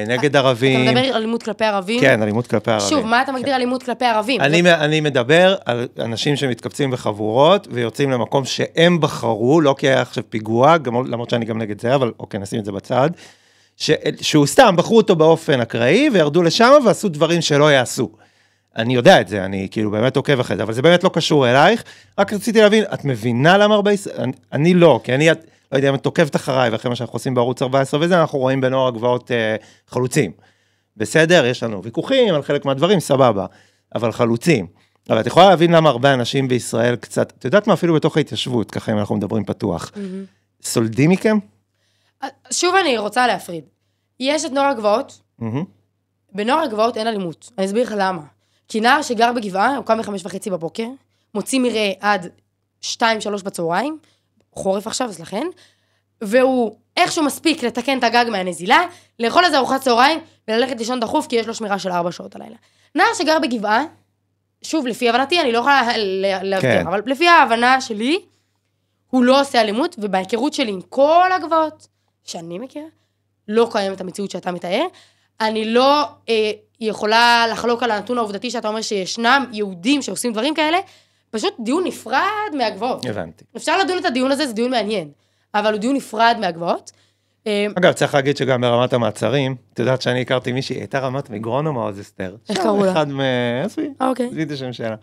נגד ערבים. אתה מדבר על אלימות כלפי ערבים? כן, אלימות כלפי ערבים. שוב, מה אתה מגדיר אלימות כלפי ערבים? אני מדבר על אנשים שמתקבצים בחבורות, ויוצאים למקום שהם בחרו, לא כי היה עכשיו פיגוע, למרות שאני גם נגד זה, אבל אוקיי, נשים את זה בצד, שהוא סתם, בחרו אותו באופן אקראי, וירדו לשם ועשו דברים שלא יעשו. אני יודע את זה, אני כאילו באמת עוקב אחרי זה, אבל זה באמת לא קשור אלייך, רק רציתי להבין, את מבינה למה הרבה, אני לא, כי אני, לא יודע, אם את עוקבת אחריי, ואחרי מה שאנחנו עושים בערוץ 14 וזה, אנחנו רואים בנוער הגבעות חלוצים. בסדר, יש לנו ויכוחים על חלק מהדברים, סבבה, אבל חלוצים. אבל את יכולה להבין למה הרבה אנשים בישראל קצת, את יודעת מה אפילו בתוך ההתיישבות, ככה אם אנחנו מדברים פתוח, סולדים מכם? שוב אני רוצה להפריד. יש את נוער הגבעות, בנוער הגבעות אין אלימות, אני אסביר לך למה. כי נער שגר בגבעה, הוא קם ב5:30 בבוקר, מוציא מראה עד 2-3 בצהריים, חורף עכשיו, אז לכן, והוא איכשהו מספיק לתקן את הגג מהנזילה, לאכול איזה ארוחת צהריים, וללכת לישון דחוף, כי יש לו שמירה של 4 שעות הלילה. נער שגר בגבעה, שוב, לפי הבנתי, אני לא יכולה להבטיח, אבל לפי ההבנה שלי, הוא לא עושה אלימות, ובהיכרות שלי עם כל הגבעות שאני מכירה, לא קיימת המציאות שאתה מתאר, אני לא יכולה לחלוק על הנתון העובדתי שאתה אומר שישנם יהודים שעושים דברים כאלה, פשוט דיון נפרד מהגבעות. הבנתי. אפשר לדון את הדיון הזה, זה דיון מעניין, אבל הוא דיון נפרד מהגבעות. אגב, צריך להגיד שגם ברמת המעצרים, את יודעת שאני הכרתי מישהי, הייתה רמת מגרון או מעוז אסתר? איך קראו לה? אחד מעצמי, אוקיי. זיהיתי השם שלה.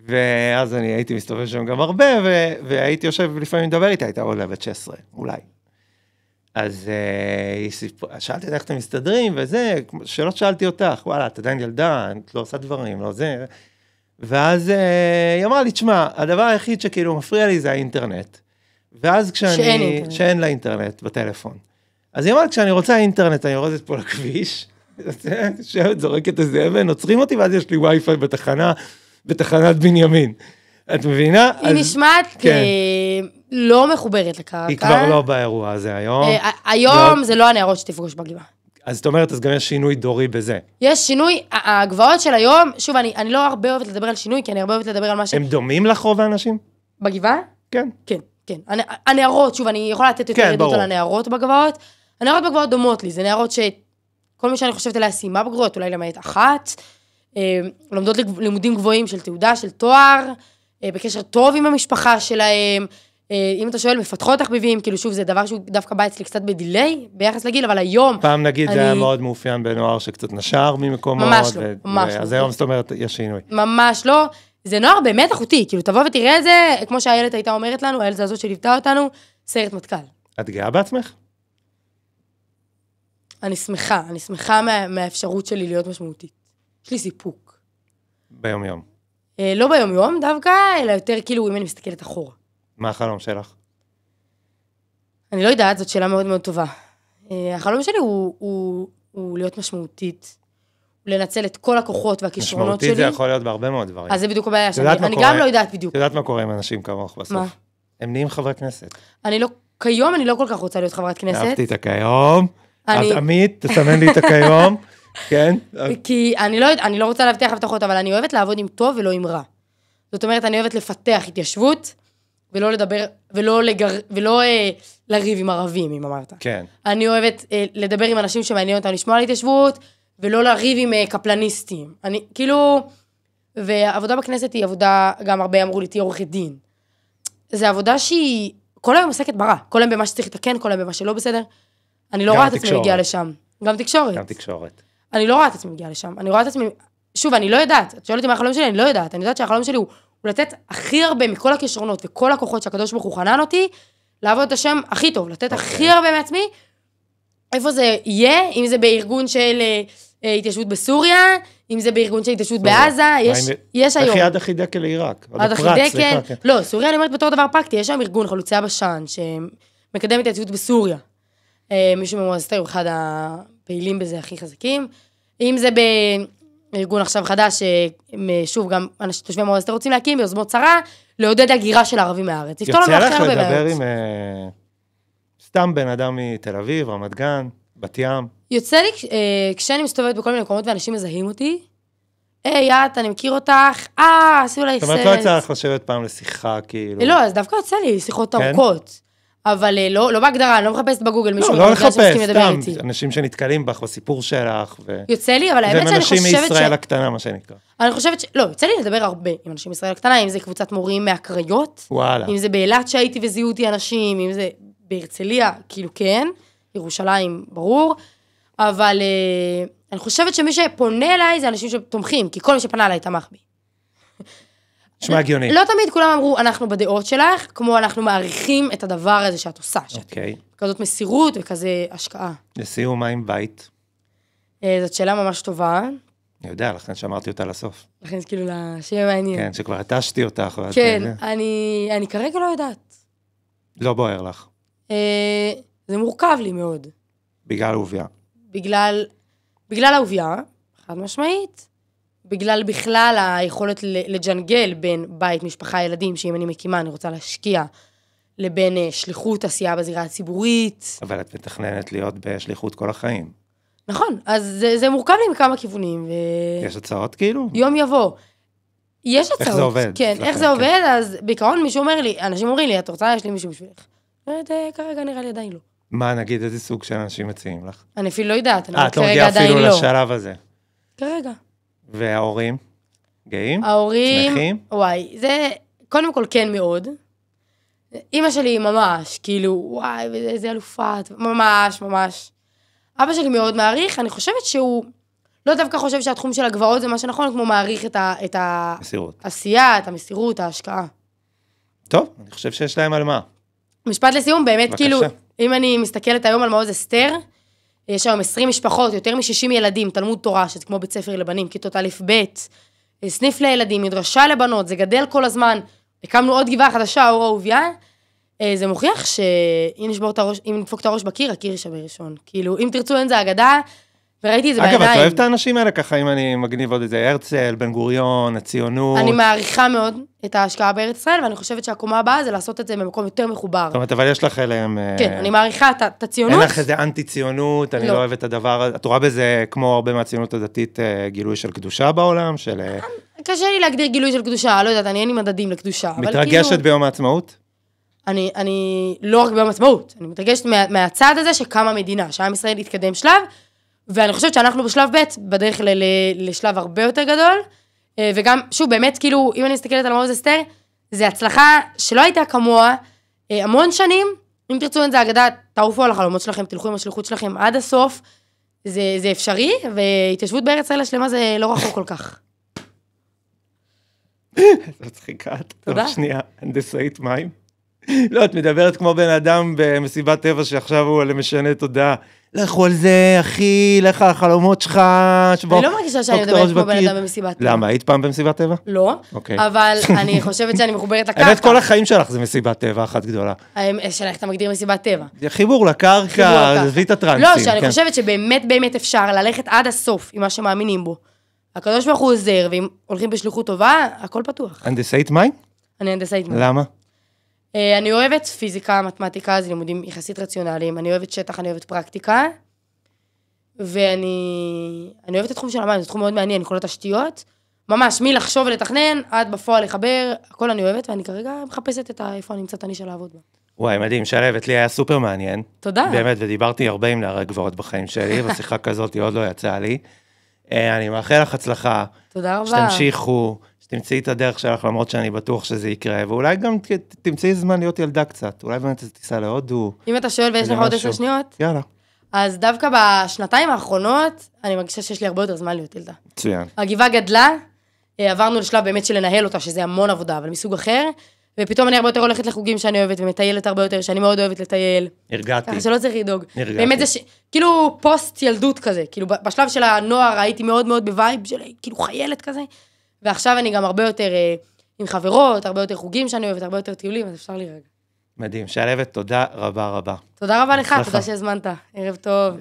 ואז אני הייתי מסתובב שם גם הרבה, והייתי יושב ולפעמים מדבר איתה, הייתה עולה בת 16, אולי. אז שאלתי איך אתם מסתדרים, וזה, שאלות שאלתי אותך, וואלה, את עדיין ילדה, את לא עושה דברים, לא זה. ואז היא אמרה לי, תשמע, הדבר היחיד שכאילו מפריע לי זה האינטרנט. ואז שאין לה אינטרנט בטלפון. אז היא אמרת, כשאני רוצה אינטרנט, אני יורדת פה לכביש, זורקת איזה אבן, עוצרים אותי, ואז יש לי וי-פיי בתחנת בנימין. את מבינה? היא נשמעת לא מחוברת לקרקע. היא כבר לא באירוע הזה היום. היום זה לא הנערות שתפגוש בגבעה. אז זאת אומרת, אז גם יש שינוי דורי בזה. יש שינוי, הגבעות של היום, שוב, אני לא הרבה אוהבת לדבר על שינוי, כי אני הרבה אוהבת לדבר על מה ש... הם דומים לך רוב האנשים? בגבעה? כן. כן, כן. הנערות, שוב, אני יכולה לתת יותר עדות על הנערות בגבעות. הנערות בגבעות דומות לי, זה נערות שכל מי שאני חושבת עליה סיימה בגרויות, אולי למעט אחת, לומדות לימודים גבוהים של תעודה, של תואר, בקשר טוב עם המשפחה שלהם, אם אתה שואל, מפתחות תחביבים, כאילו שוב, זה דבר שהוא דווקא בא אצלי קצת בדיליי, ביחס לגיל, אבל היום... פעם נגיד זה היה מאוד מאופיין בנוער שקצת נשר ממקומות. ממש לא, ממש לא. אז היום זאת אומרת, יש שינוי. ממש לא. זה נוער באמת איכותי, כאילו תבוא ותראה את זה, כמו שהילד הייתה אומרת לנו, הילד הזאת שליוותה אותנו, סיירת מטכ"ל. את גאה בעצמך? אני שמחה מהאפשרות שלי להיות משמעותית. יש לי סיפוק. ביום יום. לא ביום יום דווקא, אלא יותר כאילו אם אני מסתכלת אחורה. מה החלום שלך? אני לא יודעת, זאת שאלה מאוד מאוד טובה. החלום שלי הוא להיות משמעותית, לנצל את כל הכוחות והכישרונות שלי. משמעותית זה יכול להיות בהרבה מאוד דברים. אז זה בדיוק הבעיה שלי. אני גם לא יודעת בדיוק. את יודעת מה קורה עם אנשים כמוך בסוף? מה? הם נהיים חברי כנסת. כיום אני לא כל כך רוצה להיות חברת כנסת. אהבתי את הכיום. אז עמית, תסמן לי את הכיום. כן? כי אני לא רוצה להבטיח הבטחות, אבל אני אוהבת לעבוד עם טוב ולא עם רע. זאת אומרת, אני אוהבת לפתח התיישבות, ולא לדבר, ולא לריב עם ערבים, אם אמרת. כן. אני אוהבת לדבר עם אנשים שמעניין אותם לשמוע על התיישבות, ולא לריב עם קפלניסטים. אני, כאילו, ועבודה בכנסת היא עבודה, גם הרבה אמרו לי, תהיה עורכת דין. זו עבודה שהיא, כל היום עוסקת ברע, כל היום במה שצריך לתקן, כל היום במה שלא בסדר. אני לא רואה את עצמי מגיעה לשם. גם תקשורת. גם תקשורת. אני לא רואה את עצמי מגיעה לשם. אני רואה את עצמי, שוב, אני לא יודעת. את שואלת אותי מה החלום שלי, אני לא יודעת. אני יודעת שהחלום שלי הוא לתת הכי הרבה מכל הכישרונות וכל הכוחות שהקדוש ברוך הוא חנן אותי, לעבוד את השם הכי טוב, לתת הכי הרבה מעצמי. איפה זה יהיה? אם זה בארגון של התיישבות בסוריה, אם זה בארגון של התיישבות בעזה, יש היום. איך יד החידקל לעיראק? עד החידקל, לא, סוריה אני אומרת בתור דבר פרקטי, יש שם ארגון חלוצי הבשן, שמקדם את התיישבות בסוריה. מישהו ממועזתר הוא אחד הפעילים בזה הכי חזקים. אם זה בארגון עכשיו חדש, שוב, גם תושבי מועזתר רוצים להקים ביוזמות צרה, לעודד הגירה של הערבים מהארץ. יוצא לך לדבר עם סתם בן אדם מתל אביב, רמת גן, בת ים? יוצא לי, כשאני מסתובבת בכל מיני מקומות ואנשים מזהים אותי, יאת, אני מכיר אותך, עשו לה זאת אומרת, לא יצא לך לשבת פעם לשיחה, כאילו. לא, אז דווקא יוצא לי שיחות ארוכות. אבל לא בהגדרה, אני לא מחפשת בגוגל מישהו. לא לחפש, סתם, אנשים שנתקלים בך בסיפור שלך. יוצא לי, אבל האמת שאני חושבת ומנשים מישראל הקטנה, מה שנקרא. אני חושבת לא, יוצא לי לדבר הרבה עם אנשים מישראל הקטנה, אם זה קבוצת מורים מהקריות, אם זה באילת שהייתי וזיהו אותי אנשים, אם זה בהרצליה, כאילו כן, ירושלים, ברור, אבל אני חושבת שמי שפונה אליי זה אנשים שתומכים, כי כל מי שפנה אליי תמך בי. נשמע הגיוני. לא תמיד כולם אמרו, אנחנו בדעות שלך, כמו אנחנו מעריכים את הדבר הזה שאת עושה. אוקיי. כזאת מסירות וכזה השקעה. לסיום, מה עם בית? זאת שאלה ממש טובה. אני יודע, לכן שאמרתי אותה לסוף. לכן זה כאילו לשם מעניין. כן, שכבר התשתי אותך. כן, אני כרגע לא יודעת. לא בוער לך. זה מורכב לי מאוד. בגלל העוביה. בגלל העוביה, חד משמעית. בגלל בכלל היכולת לג'נגל בין בית, משפחה, ילדים, שאם אני מקימה, אני רוצה להשקיע, לבין שליחות עשייה בזירה הציבורית. אבל את מתכננת להיות בשליחות כל החיים. נכון, אז זה מורכב לי מכמה כיוונים. יש הצעות כאילו? יום יבוא. יש הצעות. איך זה עובד? כן, איך זה עובד, אז בעיקרון מישהו אומר לי, אנשים אומרים לי, את רוצה, יש לי מישהו בשבילך. כרגע נראה לי עדיין לא. מה, נגיד, איזה סוג של אנשים מציעים לך? אני אפילו לא יודעת, אני את לא כרגע מגיעה עדיין אפילו לא. לשלב הזה. כרגע. וההורים? גאים? ההורים, שמחים? וואי, זה קודם כל כן מאוד. אמא שלי ממש, כאילו, וואי, איזה אלופת, ממש, ממש. אבא שלי מאוד מעריך, אני חושבת שהוא לא דווקא חושב שהתחום של הגבעות זה מה שנכון, כמו מעריך את העשייה, את המסירות, ההשקעה. טוב, אני חושב שיש להם על מה. משפט לסיום, באמת, בבקשה. כאילו, אם אני מסתכלת היום על מעוז אסתר, יש היום 20 משפחות, יותר מ-60 ילדים, תלמוד תורה, שזה כמו בית ספר לבנים, כיתות א' ב', סניף לילדים, מדרשה לבנות, זה גדל כל הזמן, הקמנו עוד גבעה חדשה, אור אהוביה, זה מוכיח שאם נדפוק את הראש בקיר, הקיר יישבר ראשון. כאילו, אם תרצו אין זה אגדה, וראיתי את זה בעיניים. אגב, את אוהב את האנשים האלה ככה, אם אני מגניב עוד איזה הרצל, בן גוריון, הציונות. אני מעריכה מאוד את ההשקעה בארץ ישראל, ואני חושבת שהקומה הבאה זה לעשות את זה במקום יותר מחובר. זאת אומרת, אבל יש לך אליהם... כן, אני מעריכה את הציונות. אין לך איזה אנטי-ציונות, אני לא אוהב את הדבר, את רואה בזה, כמו הרבה מהציונות הדתית, גילוי של קדושה בעולם, של... קשה לי להגדיר גילוי של קדושה, לא יודעת, אני אין לי מדדים לקדושה. מתרגשת ביום העצמאות? אני לא רק ביום העצמאות, אני מתרגשת מהצד הזה שקמה מדינה, שעם ישראל יתקדם שלב, ואני חושבת שאנחנו בשלב ב' בדרך לשלב הרבה יותר גדול, וגם, שוב, באמת, כאילו, אם אני מסתכלת על מעוז אסתר, זה הצלחה שלא הייתה כמוה, המון שנים, אם תרצו את זה אגדה, תעופו על החלומות שלכם, תלכו עם השליחות שלכם עד הסוף, זה אפשרי, והתיישבות בארץ ישראל השלמה זה לא רחוק כל כך. זאת צחיקה, טוב, שנייה, הנדסאית מים. לא, את מדברת כמו בן אדם במסיבת טבע שעכשיו הוא משנה תודעה. לכו על זה, אחי, לך על החלומות שלך. אני לא מרגישה שאני מדברת כמו בן אדם במסיבת טבע. למה, היית פעם במסיבת טבע? לא, אבל אני חושבת שאני מחוברת לקרקע. האמת, כל החיים שלך זה מסיבת טבע אחת גדולה. שלך אתה מגדיר מסיבת טבע. חיבור לקרקע, זה את הטרנסים. לא, שאני חושבת שבאמת באמת אפשר ללכת עד הסוף עם מה שמאמינים בו. הקדוש ברוך הוא עוזר, ואם הולכים בשליחות טובה, הכל פתוח. הנדסאית מים? אני הנדסאית מים. למה? אני אוהבת פיזיקה, מתמטיקה, זה לימודים יחסית רציונליים, אני אוהבת שטח, אני אוהבת פרקטיקה, ואני אוהבת את התחום של המים, זה תחום מאוד מעניין, כל התשתיות, ממש, מלחשוב ולתכנן, עד בפועל לחבר, הכל אני אוהבת, ואני כרגע מחפשת את איפה אני נמצאת אני של לעבוד בה. וואי, מדהים, שלבת, לי היה סופר מעניין. תודה. באמת, ודיברתי הרבה עם נערי גבעות בחיים שלי, ושיחה כזאת היא עוד לא יצאה לי. אני מאחל לך הצלחה. תודה רבה. שתמשיכו, שתמצאי את הדרך שלך, למרות שאני בטוח שזה יקרה, ואולי גם תמצאי זמן להיות ילדה קצת, אולי באמת תיסע להודו. אם אתה שואל ויש לך עוד 10 שניות, יאללה. אז דווקא בשנתיים האחרונות, אני מרגישה שיש לי הרבה יותר זמן להיות ילדה. מצוין. הגבעה גדלה, עברנו לשלב באמת של לנהל אותה, שזה המון עבודה, אבל מסוג אחר, ופתאום אני הרבה יותר הולכת לחוגים שאני אוהבת, ומטיילת הרבה יותר, שאני מאוד אוהבת לטייל. הרגעתי. ככה שלא צריך לדאוג. הרגעתי. באמת זה כאילו פוסט ילדות כזה, כאילו בשלב של הנוער הייתי מאוד מאוד בווייב של כאילו חיילת כזה, ועכשיו אני גם הרבה יותר עם חברות, הרבה יותר חוגים שאני אוהבת, הרבה יותר טיולים, אז אפשר להירגע. מדהים. שלבת, תודה רבה רבה. תודה רבה לך, תודה שהזמנת. ערב טוב.